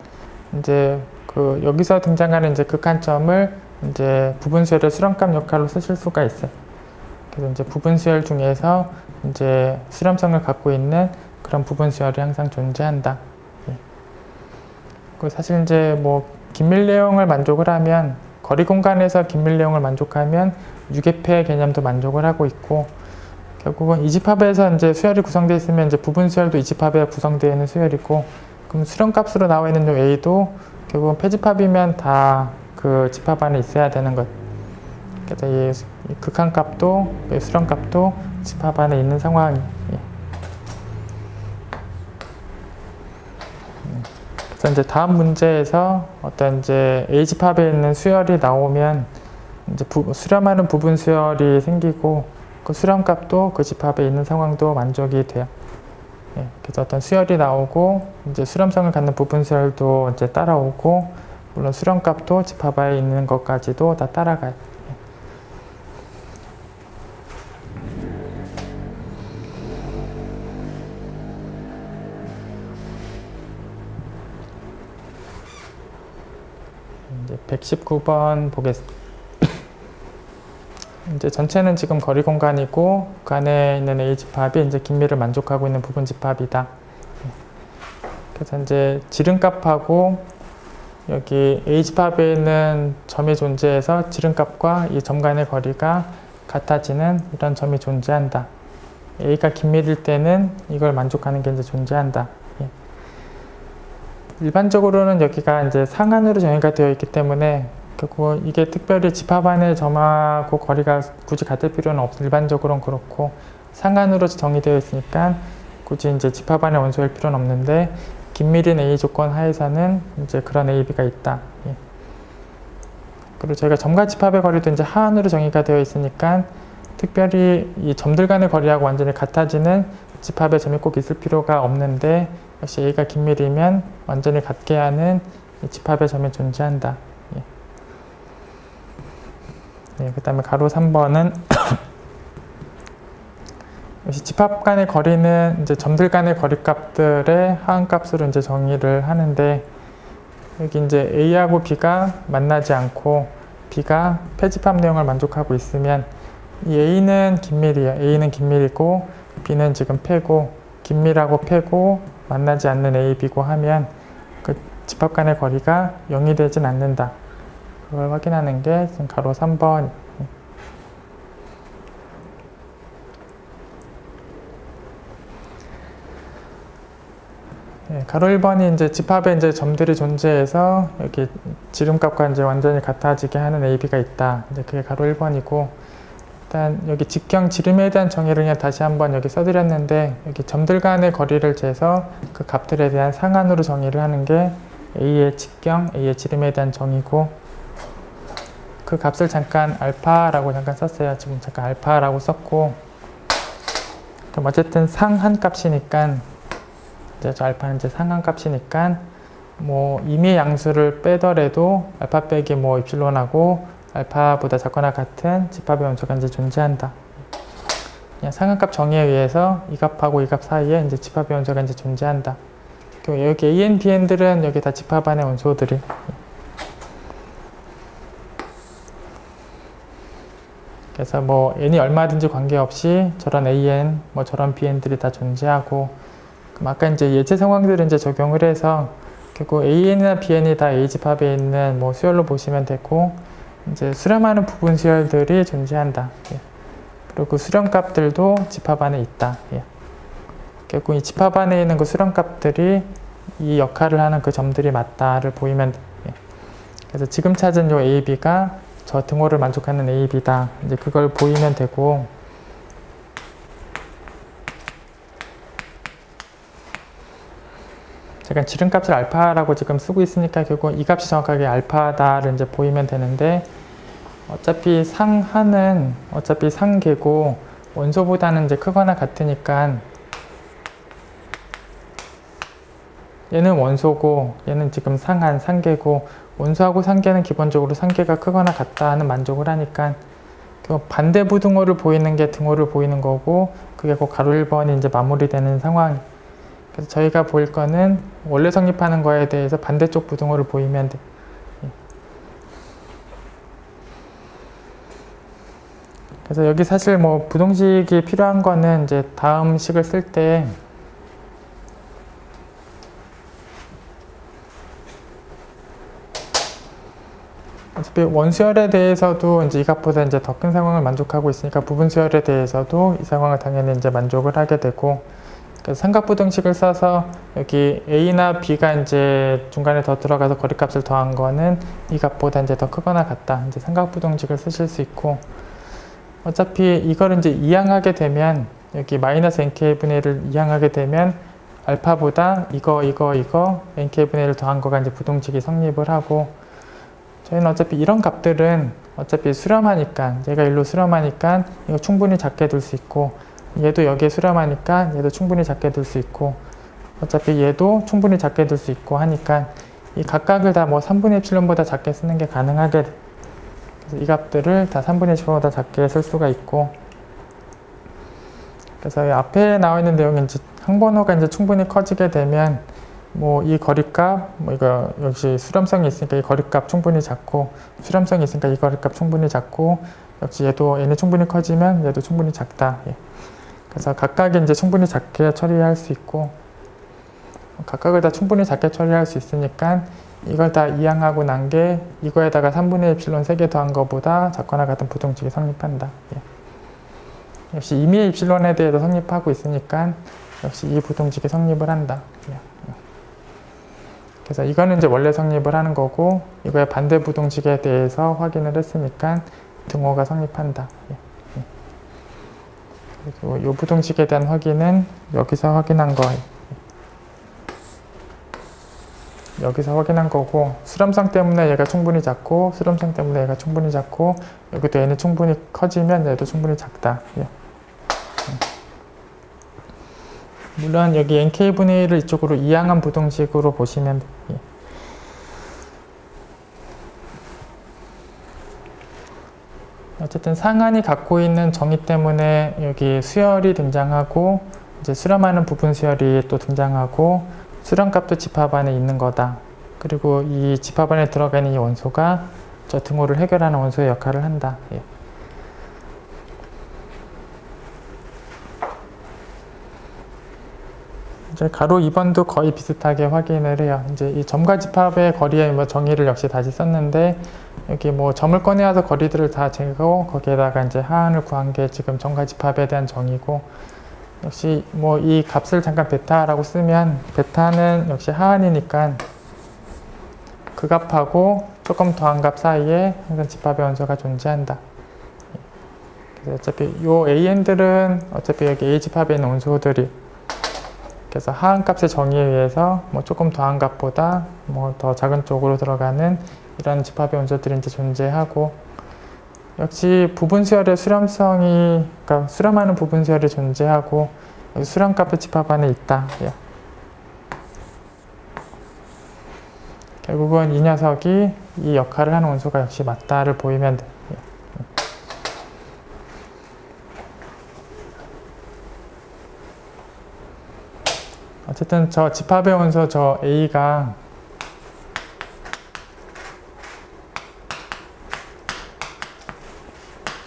이제 그 여기서 등장하는 이제 극한점을 이제 부분 수열의 수렴값 역할로 쓰실 수가 있어요. 그래서 이제 부분 수열 중에서 이제 수렴성을 갖고 있는 그런 부분 수열이 항상 존재한다. 예. 그 사실 이제 뭐 긴밀 내용을 만족을 하면 거리 공간에서 긴밀 내용을 만족하면 유계폐 개념도 만족을 하고 있고, 결국은 이 집합에서 이제 수열이 구성되어 있으면 이제 부분 수열도 이 집합에 구성되어 있는 수열이고, 그럼 수렴값으로 나와 있는 요 A도 결국은 폐집합이면 다 그 집합 안에 있어야 되는 것. 그래서 이 극한값도 수렴값도 집합 안에 있는 상황이. 그래서 이제 다음 문제에서 어떤 이제 A 집합에 있는 수열이 나오면 이제 수렴하는 부분 수열이 생기고, 그 수렴값도 그 집합에 있는 상황도 만족이 돼요. 그래서 어떤 수열이 나오고 이제 수렴성을 갖는 부분 수열도 이제 따라오고, 물론 수렴값도 집합에 있는 것까지도 다 따라가요. 이제 119번 보겠습니다. 이제 전체는 지금 거리 공간이고 그 안에 있는 A 집합이 이제 긴밀을 만족하고 있는 부분 집합이다. 그래서 이제 지름값하고 여기 A 집합에 있는 점이 존재해서 지름값과 이 점 간의 거리가 같아지는 이런 점이 존재한다. A가 긴밀일 때는 이걸 만족하는 게 이제 존재한다. 일반적으로는 여기가 이제 상한으로 정의가 되어 있기 때문에 결국 이게 특별히 집합 안의 점하고 거리가 굳이 같을 필요는 없어. 일반적으로는 그렇고, 상한으로 정의되어 있으니까 굳이 이제 집합 안의 원소일 필요는 없는데, 긴밀인 A 조건 하에서는 이제 그런 A, B가 있다. 그리고 저희가 점과 집합의 거리도 이제 하한으로 정의가 되어 있으니까 특별히 이 점들 간의 거리하고 완전히 같아지는 집합의 점이 꼭 있을 필요가 없는데, 역시 A가 긴밀이면 완전히 같게 하는 이 집합의 점이 존재한다. 그 다음에 가로 3번은 역시 집합 간의 거리는 이제 점들 간의 거리값들의 하한값으로 이제 정의를 하는데, 여기 이제 A하고 B가 만나지 않고 B가 폐집합 내용을 만족하고 있으면 이 A는 긴밀이에요. A는 긴밀이고 B는 지금 폐고, 긴밀하고 폐고 만나지 않는 A, B고 하면 그 집합 간의 거리가 0이 되진 않는다. 그걸 확인하는 게 지금 가로 3번. 가로 1번이 이제 집합에 이제 점들이 존재해서 여기 지름값과 이제 완전히 같아지게 하는 A, B가 있다. 이제 그게 가로 1번이고, 일단 여기 직경 지름에 대한 정의를 그냥 다시 한번 여기 써드렸는데, 여기 점들 간의 거리를 재서 그 값들에 대한 상한으로 정의를 하는 게 A의 직경, A의 지름에 대한 정의고, 그 값을 잠깐 알파라고 잠깐 썼어요. 지금 잠깐 알파라고 썼고, 그럼 어쨌든 상한 값이니까 이제 저 알파는 이제 상한 값이니까 뭐 임의 양수를 빼더라도 알파 빼기 뭐 입실론하고 알파보다 작거나 같은 집합의 원소가 이제 존재한다. 그냥 상한값 정의에 의해서 이 값하고 이 값 사이에 이제 집합의 원소가 이제 존재한다. 여기 AN, BN들은 여기 다 집합 안의 원소들이. 그래서 뭐 n이 얼마든지 관계없이 저런 AN, 뭐 저런 BN들이 다 존재하고, 그럼 아까 이제 예체 상황들을 이제 적용을 해서 결국 AN이나 BN이 다 A 집합에 있는 뭐 수열로 보시면 되고, 이제 수렴하는 부분 수열들이 존재한다. 그리고 수렴값들도 집합 안에 있다. 결국 이 집합 안에 있는 그 수렴값들이 이 역할을 하는 그 점들이 맞다를 보이면 돼. 그래서 지금 찾은 요 A, B가 저 등호를 만족하는 A, B다. 이제 그걸 보이면 되고, 제가 지름값을 알파라고 지금 쓰고 있으니까 결국 이 값이 정확하게 알파다를 이제 보이면 되는데, 어차피 상하는 어차피 상계고 원소보다는 이제 크거나 같으니까 얘는 원소고 얘는 지금 상한 상계고, 원소하고 상계는 기본적으로 상계가 크거나 같다 하는 만족을 하니까 반대 부등호를 보이는 게 등호를 보이는 거고, 그게 그 가로 1번이 이제 마무리되는 상황. 그래서 저희가 보일 거는 원래 성립하는 거에 대해서 반대쪽 부등호를 보이면 돼. 그래서 여기 사실 뭐 부동식이 필요한 거는 이제 다음 식을 쓸 때 어차피 원수열에 대해서도 이제 이 값보다 이제 더 큰 상황을 만족하고 있으니까 부분수열에 대해서도 이 상황을 당연히 이제 만족을 하게 되고, 그래서 삼각부등식을 써서 여기 A나 B가 이제 중간에 더 들어가서 거리값을 더한 거는 이 값보다 이제 더 크거나 같다. 이제 삼각부등식을 쓰실 수 있고, 어차피 이걸 이제 이항하게 되면 여기 마이너스 nk분의 1을 이항하게 되면 알파보다 이거 nk분의 1을 더한 거가 이제 부등식이 성립을 하고, 저희는 어차피 이런 값들은 어차피 수렴하니까, 얘가 일로 수렴하니까 이거 충분히 작게 둘 수 있고, 얘도 여기에 수렴하니까 얘도 충분히 작게 둘 수 있고, 어차피 얘도 충분히 작게 둘 수 있고 하니까 이 각각을 다 뭐 3분의 epsilon보다 작게 쓰는 게 가능하게 돼. 그래서 이 값들을 다 3분의 epsilon보다 작게 쓸 수가 있고, 그래서 이 앞에 나와 있는 내용이 이제 항번호가 이제 충분히 커지게 되면 뭐 이 거리값, 뭐 이거 역시 수렴성이 있으니까 이 거리값 충분히 작고, 수렴성이 있으니까 이 거리값 충분히 작고, 역시 얘도 n이 충분히 커지면 얘도 충분히 작다. 예. 그래서 각각이 이제 충분히 작게 처리할 수 있고, 각각을 다 충분히 작게 처리할 수 있으니까 이걸 다 이항하고 난 게 이거에다가 3분의 epsilon 3개 더한 거보다 작거나 같은 부등식이 성립한다. 예. 역시 임의의 입실론에 대해서 성립하고 있으니까 역시 이 부등식이 성립을 한다. 예. 그래서 이거는 이제 원래 성립을 하는 거고, 이거의 반대 부등식에 대해서 확인을 했으니까 등호가 성립한다. 예. 그리고 이 부등식에 대한 확인은 여기서 확인한 거예요. 여기서 확인한 거고, 수렴성 때문에 얘가 충분히 작고, 수렴성 때문에 얘가 충분히 작고, 여기도 n이 충분히 커지면 얘도 충분히 작다. 예. 물론 여기 nk분의 1을 이쪽으로 이항한 부등식으로 보시면 돼요. 예. 어쨌든 상한이 갖고 있는 정의 때문에 여기 수열이 등장하고, 이제 수렴하는 부분 수열이 또 등장하고, 수렴값도 집합 안에 있는 거다. 그리고 이 집합 안에 들어가는 이 원소가 저 등호를 해결하는 원소의 역할을 한다. 예. 이제 가로 2번도 거의 비슷하게 확인을 해요. 이제 이 점과 집합의 거리의 뭐 정의를 역시 다시 썼는데, 여기 뭐 점을 꺼내와서 거리들을 다 재고 거기에다가 이제 하한을 구한 게 지금 점과 집합에 대한 정의고, 역시 뭐 이 값을 잠깐 베타라고 쓰면 베타는 역시 하한이니까 그 값하고 조금 더한 값 사이에 항상 집합의 원소가 존재한다. 그래서 어차피 요 AN들은 어차피 여기 A 집합에 있는 원소들이, 그래서 하한 값의 정의에 의해서 뭐 조금 더한 값보다 뭐 더 작은 쪽으로 들어가는 이런 집합의 원소들이 이제 존재하고, 역시 부분수열의 수렴성이, 그러니까 수렴하는 부분수열이 존재하고, 여기 수렴값의 집합 안에 있다. 예. 결국은 이 녀석이 이 역할을 하는 원소가 역시 맞다를 보이면 돼. 예. 어쨌든 저 집합의 원소 저 A가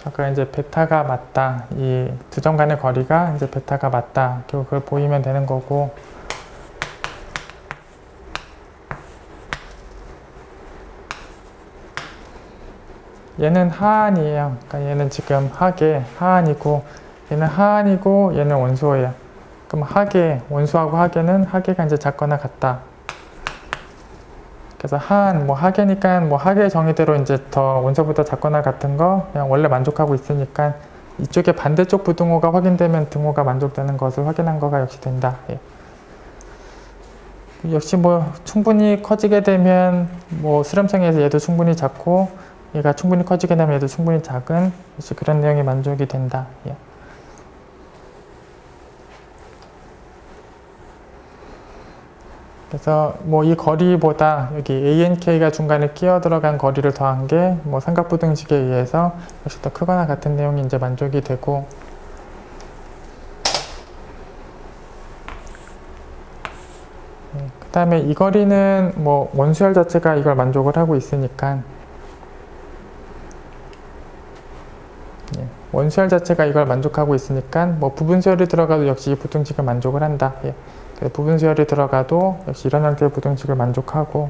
아까 이제 베타가 맞다. 이 두 점 간의 거리가 이제 베타가 맞다. 결국 그걸 보이면 되는 거고, 얘는 하한이에요. 그러니까 얘는 지금 하한이고, 얘는 하한이고, 얘는 원소예요. 그럼 원소하고 하계는 하계가 이제 작거나 같다. 그래서 하한, 뭐 하계니까 뭐 하계 정의대로 이제 더 원소보다 작거나 같은 거 그냥 원래 만족하고 있으니까 이쪽에 반대쪽 부등호가 확인되면 등호가 만족되는 것을 확인한 거가 역시 된다. 예. 역시 뭐 충분히 커지게 되면 뭐 수렴성에서 얘도 충분히 작고, 얘가 충분히 커지게 되면 얘도 충분히 작은 역시 그런 내용이 만족이 된다. 예. 그래서 뭐 이 거리보다 여기 ANK가 중간에 끼어 들어간 거리를 더한 게 뭐 삼각부등식에 의해서 역시 더 크거나 같은 내용이 이제 만족이 되고, 그 다음에 이 거리는 뭐 원수열 자체가 이걸 만족을 하고 있으니까, 원수열 자체가 이걸 만족하고 있으니까 뭐 부분수열이 들어가도 역시 이 부등식을 만족을 한다. 예. 부분수열이 들어가도 역시 이런 형태의 부등식을 만족하고,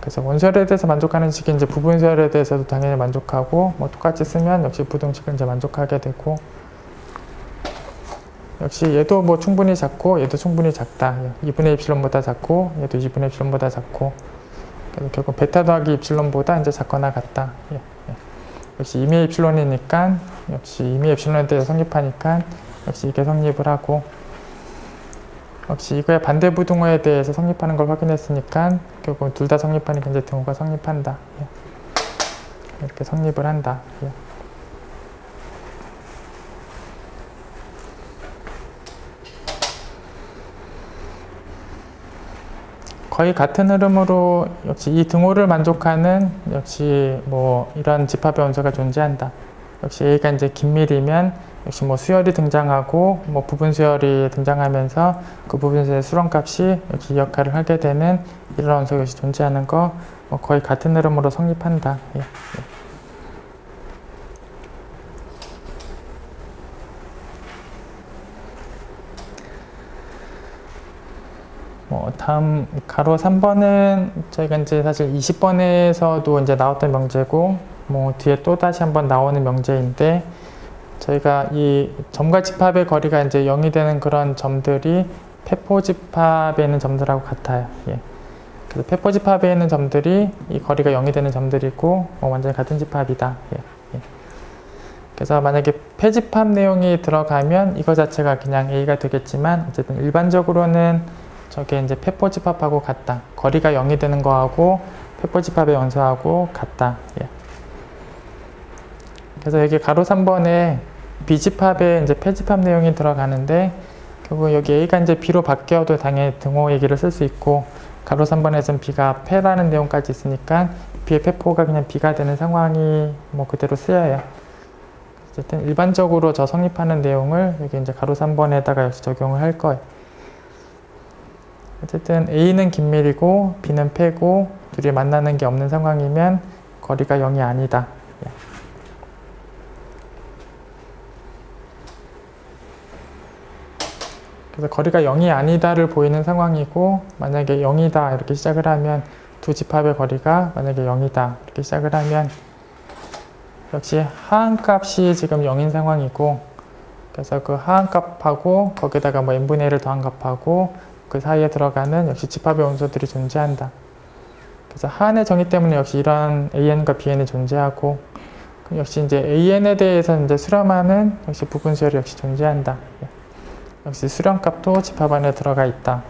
그래서 원수열에 대해서 만족하는 식이 이제 부분수열에 대해서도 당연히 만족하고, 뭐 똑같이 쓰면 역시 부등식을 이제 만족하게 되고, 역시 얘도 뭐 충분히 작고 얘도 충분히 작다. 2분의 입실론보다 작고 얘도 2분의 입실론보다 작고, 그래서 결국 베타 더하기 입실론보다 이제 작거나 같다. 역시 임의 입실론이니까 역시 임의 입실론에 대해서 성립하니까 역시 이게 성립을 하고, 역시 이거의 반대 부등호에 대해서 성립하는 걸 확인했으니까 결국 둘 다 성립하니까 이제 등호가 성립한다. 이렇게 성립을 한다. 거의 같은 흐름으로 역시 이 등호를 만족하는 역시 뭐 이런 집합의 원소가 존재한다. 역시 A가 이제 긴밀이면 역시 뭐 수열이 등장하고 뭐 부분 수열이 등장하면서 그 부분 수열의 수렴값이 역시 이 역할을 하게 되는 이런 원소가 역시 존재하는 거 뭐 거의 같은 흐름으로 성립한다. 뭐 다음 가로 3번은 저희가 이제 사실 20번에서도 이제 나왔던 명제고, 뭐 뒤에 또 다시 한번 나오는 명제인데, 저희가 이 점과 집합의 거리가 이제 0이 되는 그런 점들이 페포 집합에 있는 점들하고 같아요. 그래서 페포 집합에 있는 점들이 이 거리가 0이 되는 점들이고, 완전히 같은 집합이다. 그래서 만약에 패집합 내용이 들어가면 이거 자체가 그냥 A가 되겠지만, 어쨌든 일반적으로는 저게 이제 페포 집합하고 같다. 거리가 0이 되는 거하고 페포 집합의 원소하고 같다. 그래서 여기 가로 3번에 B집합에 이제 패집합 내용이 들어가는데, 결국 여기 A가 이제 B로 바뀌어도 당연히 등호 얘기를 쓸 수 있고, 가로 3번에서는 B가 패라는 내용까지 있으니까 B의 페포가 그냥 B가 되는 상황이 뭐 그대로 쓰여요. 어쨌든 일반적으로 저 성립하는 내용을 여기 이제 가로 3번에다가 역시 적용을 할 거예요. 어쨌든 A는 긴밀이고 B는 패고 둘이 만나는 게 없는 상황이면 거리가 0이 아니다. 그래서 거리가 0이 아니다를 보이는 상황이고, 만약에 0이다 이렇게 시작을 하면 두 집합의 거리가 만약에 0이다 이렇게 시작을 하면 역시 하한값이 지금 0인 상황이고, 그래서 그 하한값하고 거기다가 뭐 n분의 1을 더한 값하고 그 사이에 들어가는 역시 집합의 원소들이 존재한다. 그래서 하한의 정의 때문에 역시 이런 an과 bn이 존재하고, 역시 이제 an에 대해서 이제 수렴하는 역시 부분수열이 역시 존재한다. 역시 수렴값도 집합 안에 들어가 있다.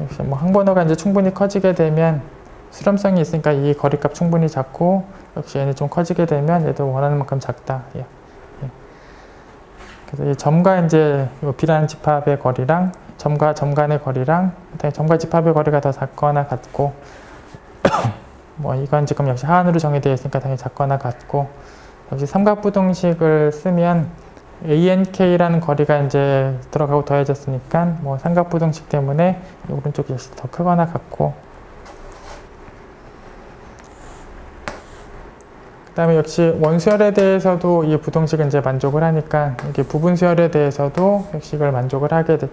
역시 뭐 항번호가 이제 충분히 커지게 되면 수렴성이 있으니까 이 거리값 충분히 작고, 역시 얘는 좀 커지게 되면 얘도 원하는 만큼 작다. 그래서 이 점과 이제 B라는 집합의 거리랑 점과 점 간의 거리랑 점과 집합의 거리가 더 작거나 같고, 뭐 이건 지금 역시 하한으로 정의되어 있으니까 당연히 작거나 같고, 역시 삼각부등식을 쓰면 ANK라는 거리가 이제 들어가고 더해졌으니까 뭐 삼각부등식 때문에 이 오른쪽이 역시 더 크거나 같고, 그 다음에 역시 원수열에 대해서도 이 부등식은 이제 만족을 하니까 이게 부분수열에 대해서도 역시 이걸 만족을 하게 돼.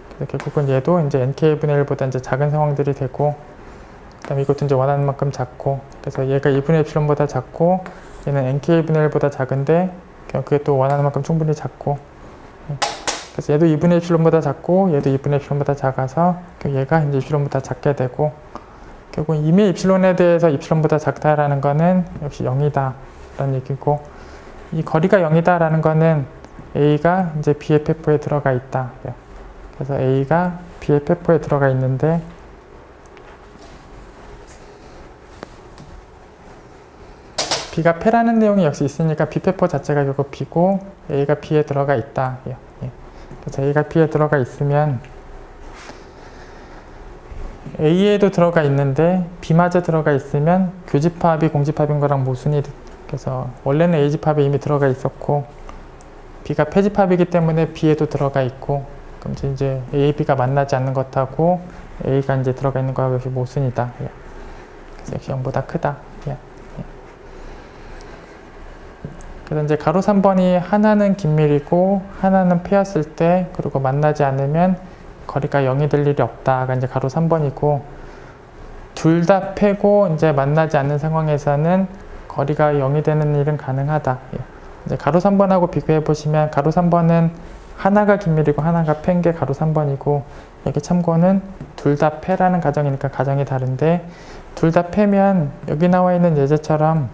그래서 결국은 얘도 이제 NK분의 1보다 이제 작은 상황들이 되고, 그 다음에 이것도 이제 원하는 만큼 작고, 그래서 얘가 2분의 입실론보다 작고 얘는 NK분의 1보다 작은데 그게 또 원하는 만큼 충분히 작고, 그래서 얘도 2분의 입실론보다 작고 얘도 2분의 입실론보다 작아서 얘가 이제 입실론보다 작게 되고, 결국 이미 입실론에 대해서 입실론보다 작다라는 거는 역시 0이다 라는 얘기고, 이 거리가 0이다 라는 거는 A가 이제 B의 페포에 들어가 있다. 그래서 A가 B의 페포에 들어가 있는데, B가 패라는 내용이 역시 있으니까 B페포 자체가 결국 B고 A가 B에 들어가 있다. 그래서 A가 B에 들어가 있으면 A에도 들어가 있는데 B마저 들어가 있으면 교집합이 공집합인 거랑 모순이, 그래서 원래는 A집합에 이미 들어가 있었고 B가 패집합이기 때문에 B에도 들어가 있고, 그럼 이제 A, B가 만나지 않는 것하고 A가 이제 들어가 있는 거하고 역시 모순이다. 그래서 역시 0보다 크다. 그래서 이제 가로 3번이 하나는 긴밀이고 하나는 패였을 때, 그리고 만나지 않으면 거리가 0이 될 일이 없다가 이제 가로 3번이고, 둘 다 패고 이제 만나지 않는 상황에서는 거리가 0이 되는 일은 가능하다. 이제 가로 3번하고 비교해 보시면 가로 3번은 하나가 긴밀이고 하나가 팬 게 가로 3번이고, 여기 참고는 둘 다 패라는 가정이니까 가정이 다른데, 둘 다 패면 여기 나와 있는 예제처럼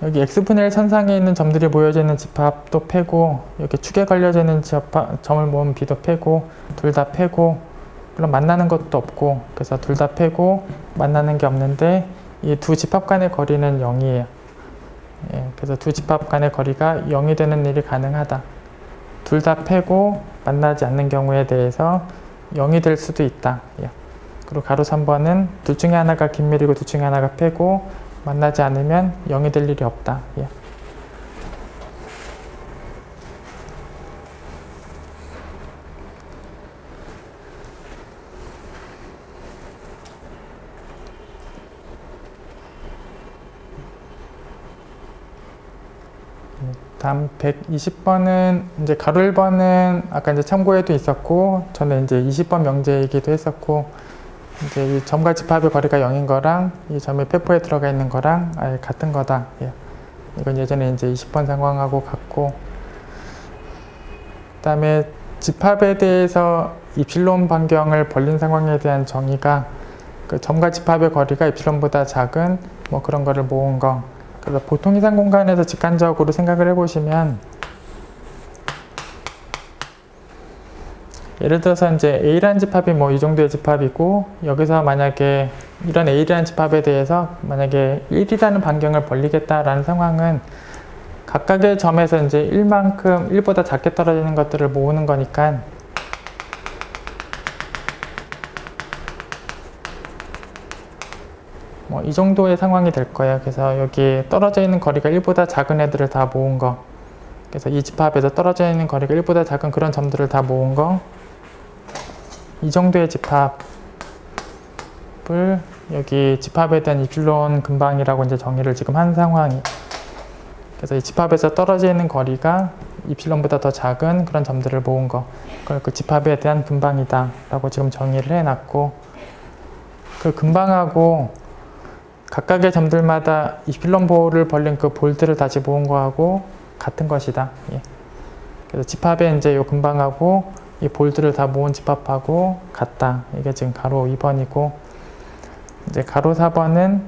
여기 x분의 1 선상에 있는 점들이 모여져 있는 집합도 패고, 여기 축에 걸려져 있는 점을 모은 b도 패고, 둘 다 패고, 물론 만나는 것도 없고, 그래서 둘 다 패고 만나는 게 없는데 이 두 집합 간의 거리는 0이에요. 그래서 두 집합 간의 거리가 0이 되는 일이 가능하다. 둘 다 패고 만나지 않는 경우에 대해서 0이 될 수도 있다. 그리고 가로 3번은 둘 중에 하나가 긴밀이고 둘 중에 하나가 패고 만나지 않으면 0이 될 일이 없다. 다음 120번은 이제 가로 1번은 아까 이제 참고에도 있었고, 저는 이제 20번 명제이기도 했었고, 이제 이 점과 집합의 거리가 0인 거랑 이 점이 페포에 들어가 있는 거랑 아예 같은 거다. 이건 예전에 이제 20번 상황하고 같고, 그 다음에 집합에 대해서 입실론 반경을 벌린 상황에 대한 정의가 그 점과 집합의 거리가 입실론보다 작은 뭐 그런 거를 모은 거. 그래서 보통 이상 공간에서 직관적으로 생각을 해보시면, 예를 들어서 이제 A라는 집합이 뭐 이 정도의 집합이고, 여기서 만약에 이런 A라는 집합에 대해서 만약에 1이라는 반경을 벌리겠다라는 상황은 각각의 점에서 이제 1만큼 1보다 작게 떨어지는 것들을 모으는 거니까, 뭐 이 정도의 상황이 될 거예요. 그래서 여기 떨어져 있는 거리가 1보다 작은 애들을 다 모은 거, 그래서 이 집합에서 떨어져 있는 거리가 1보다 작은 그런 점들을 다 모은 거, 이 정도의 집합을 여기 집합에 대한 입실론 근방이라고 이제 정의를 지금 한 상황이. 그래서 이 집합에서 떨어져 있는 거리가 입실론보다 더 작은 그런 점들을 모은 거, 그걸 그 집합에 대한 근방이다 라고 지금 정의를 해놨고, 그 근방하고 각각의 점들마다 입실론볼을 벌린 그 볼들을 다시 모은 거하고 같은 것이다. 그래서 집합에 이제 요 근방하고 이 볼들을 다 모은 집합하고 같다. 이게 지금 가로 2번이고, 이제 가로 4번은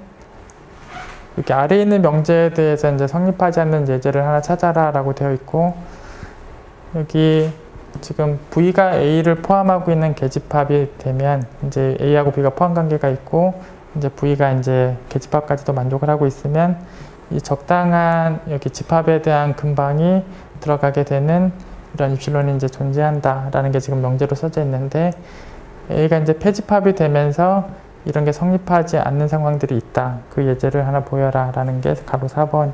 이렇게 아래에 있는 명제에 대해서 이제 성립하지 않는 예제를 하나 찾아라 라고 되어 있고, 여기 지금 V가 A를 포함하고 있는 개집합이 되면 이제 A하고 B가 포함 관계가 있고, 이제 V가 이제 개집합까지도 만족을 하고 있으면 이 적당한 여기 집합에 대한 근방이 들어가게 되는 이런 입실론이 이제 존재한다라는 게 지금 명제로 써져 있는데, A가 이제 폐집합이 되면서 이런 게 성립하지 않는 상황들이 있다. 그 예제를 하나 보여라 라는 게 가로 4번.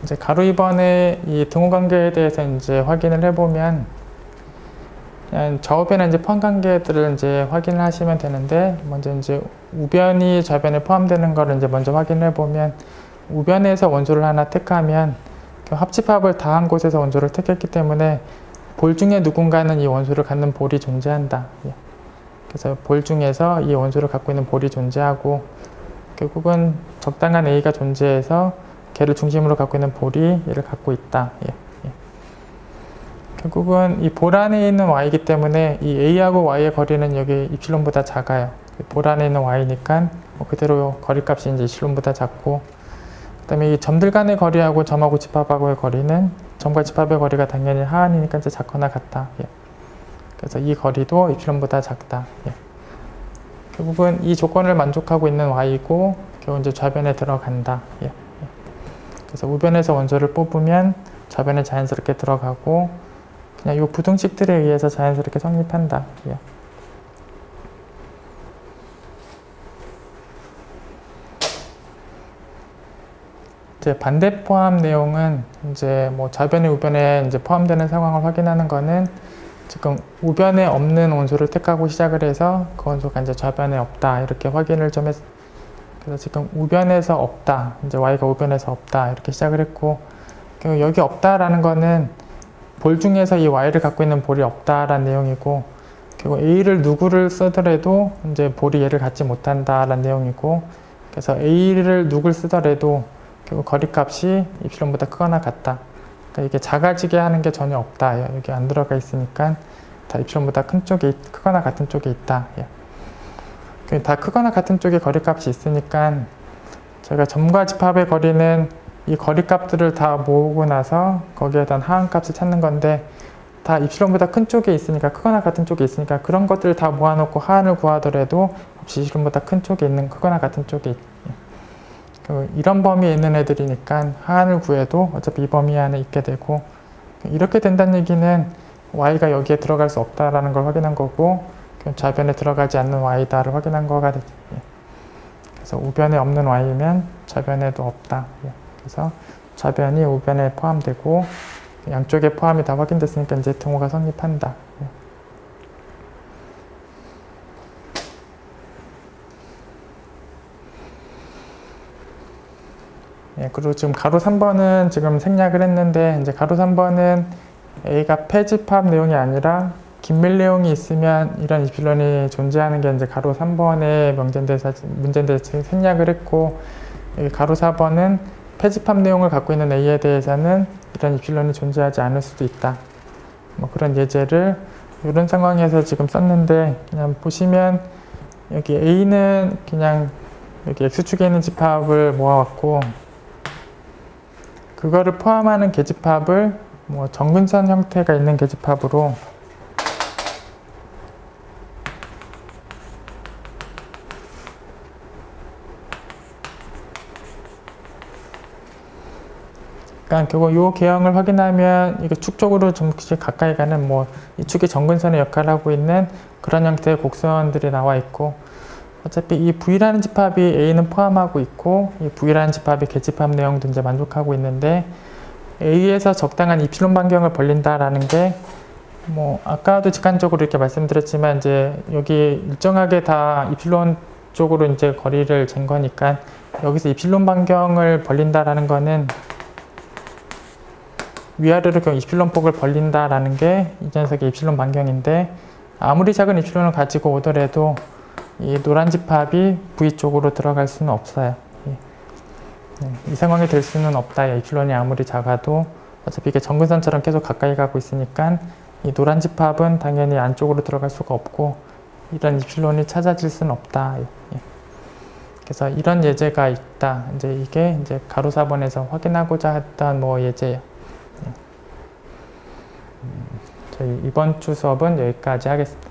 이제 가로 2번의 이 등호관계에 대해서 이제 확인을 해보면, 그냥 저변에 이제 포함 관계들을 이제 확인을 하시면 되는데, 먼저 이제 우변이 저변에 포함되는 거를 이제 먼저 확인을 해보면, 우변에서 원소를 하나 택하면 그 합집합을 다 한 곳에서 원소를 택했기 때문에 볼 중에 누군가는 이 원소를 갖는 볼이 존재한다. 그래서 볼 중에서 이 원소를 갖고 있는 볼이 존재하고, 결국은 적당한 A가 존재해서 걔를 중심으로 갖고 있는 볼이 얘를 갖고 있다. 결국은 이 볼 안에 있는 y이기 때문에 이 a하고 y의 거리는 여기 입실론보다 작아요. 볼 안에 있는 y니까 뭐 그대로 거리값이 이제 입실론보다 작고, 그 다음에 이 점들 간의 거리하고 점하고 집합하고의 거리는 점과 집합의 거리가 당연히 하한이니까 이제 작거나 같다. 그래서 이 거리도 입실론보다 작다. 결국은 이 조건을 만족하고 있는 y이고 겨우 이제 좌변에 들어간다. 그래서 우변에서 원소를 뽑으면 좌변에 자연스럽게 들어가고, 그냥 이 부등식들에 의해서 자연스럽게 성립한다. 이제 반대 포함 내용은 이제 뭐 좌변에 우변에 이제 포함되는 상황을 확인하는 거는 지금 우변에 없는 원소를 택하고 시작을 해서 그 원소가 이제 좌변에 없다 이렇게 확인을 좀 했. 그래서 지금 우변에서 없다, 이제 y가 우변에서 없다 이렇게 시작을 했고, 여기 없다라는 거는 볼 중에서 이 y를 갖고 있는 볼이 없다라는 내용이고, 그리고 a를 누구를 쓰더라도 이제 볼이 얘를 갖지 못한다라는 내용이고, 그래서 a를 누구를 쓰더라도 결국 거리값이 입실론보다 크거나 같다. 그러니까 이게 작아지게 하는 게 전혀 없다. 여기 안 들어가 있으니까 다 입실론보다 큰 쪽에 크거나 같은 쪽에 있다. 다 크거나 같은 쪽에 거리값이 있으니까 저희가 점과 집합의 거리는 이 거리값들을 다 모으고 나서 거기에 대한 하한값을 찾는 건데, 다 입실론보다 큰 쪽에 있으니까, 크거나 같은 쪽에 있으니까 그런 것들을 다 모아놓고 하한을 구하더라도 없이 입실론보다 큰 쪽에 있는 크거나 같은 쪽에 이런 범위에 있는 애들이니까 하한을 구해도 어차피 이 범위 안에 있게 되고, 이렇게 된다는 얘기는 y가 여기에 들어갈 수 없다라는 걸 확인한 거고, 좌변에 들어가지 않는 y다를 확인한 거가 되죠. 그래서 우변에 없는 y면 좌변에도 없다. 그래서 좌변이 우변에 포함되고 양쪽에 포함이 다 확인됐으니까 이제 등호가 성립한다. 그리고 지금 가로 3번은 지금 생략을 했는데, 이제 가로 3번은 A가 폐집합 내용이 아니라 긴밀 내용이 있으면 이런 입실론이 존재하는 게 이제 가로 3번의 문제인데 생략을 했고, 여기 가로 4번은 폐집합 내용을 갖고 있는 A에 대해서는 이런 입실론이 존재하지 않을 수도 있다. 뭐 그런 예제를 이런 상황에서 지금 썼는데, 그냥 보시면 여기 A는 그냥 여기 X축에 있는 집합을 모아왔고, 그거를 포함하는 계집합을 뭐 정근선 형태가 있는 계집합으로 그러니까 결국 이 개형을 확인하면 이게 축 쪽으로 좀 가까이 가는 뭐 이 축이 정근선의 역할을 하고 있는 그런 형태의 곡선들이 나와 있고, 어차피 이 V라는 집합이 A는 포함하고 있고, 이 V라는 집합이 계집합 내용도 이제 만족하고 있는데, A에서 적당한 입실론 반경을 벌린다라는 게, 뭐, 아까도 직관적으로 이렇게 말씀드렸지만, 이제 여기 일정하게 다 입실론 쪽으로 이제 거리를 잰 거니까, 여기서 입실론 반경을 벌린다라는 거는 위아래로 입실론 폭을 벌린다라는 게 이 녀석의 입실론 반경인데, 아무리 작은 입실론을 가지고 오더라도 이 노란 집합이 V 쪽으로 들어갈 수는 없어요. 이 상황이 될 수는 없다. 입실론이 아무리 작아도 어차피 이게 정근선처럼 계속 가까이 가고 있으니까 이 노란 집합은 당연히 안쪽으로 들어갈 수가 없고, 이런 입실론이 찾아질 수는 없다. 그래서 이런 예제가 있다. 이제 이게 이제 가로 4번에서 확인하고자 했던 뭐 예제예요. 저희 이번 주 수업은 여기까지 하겠습니다.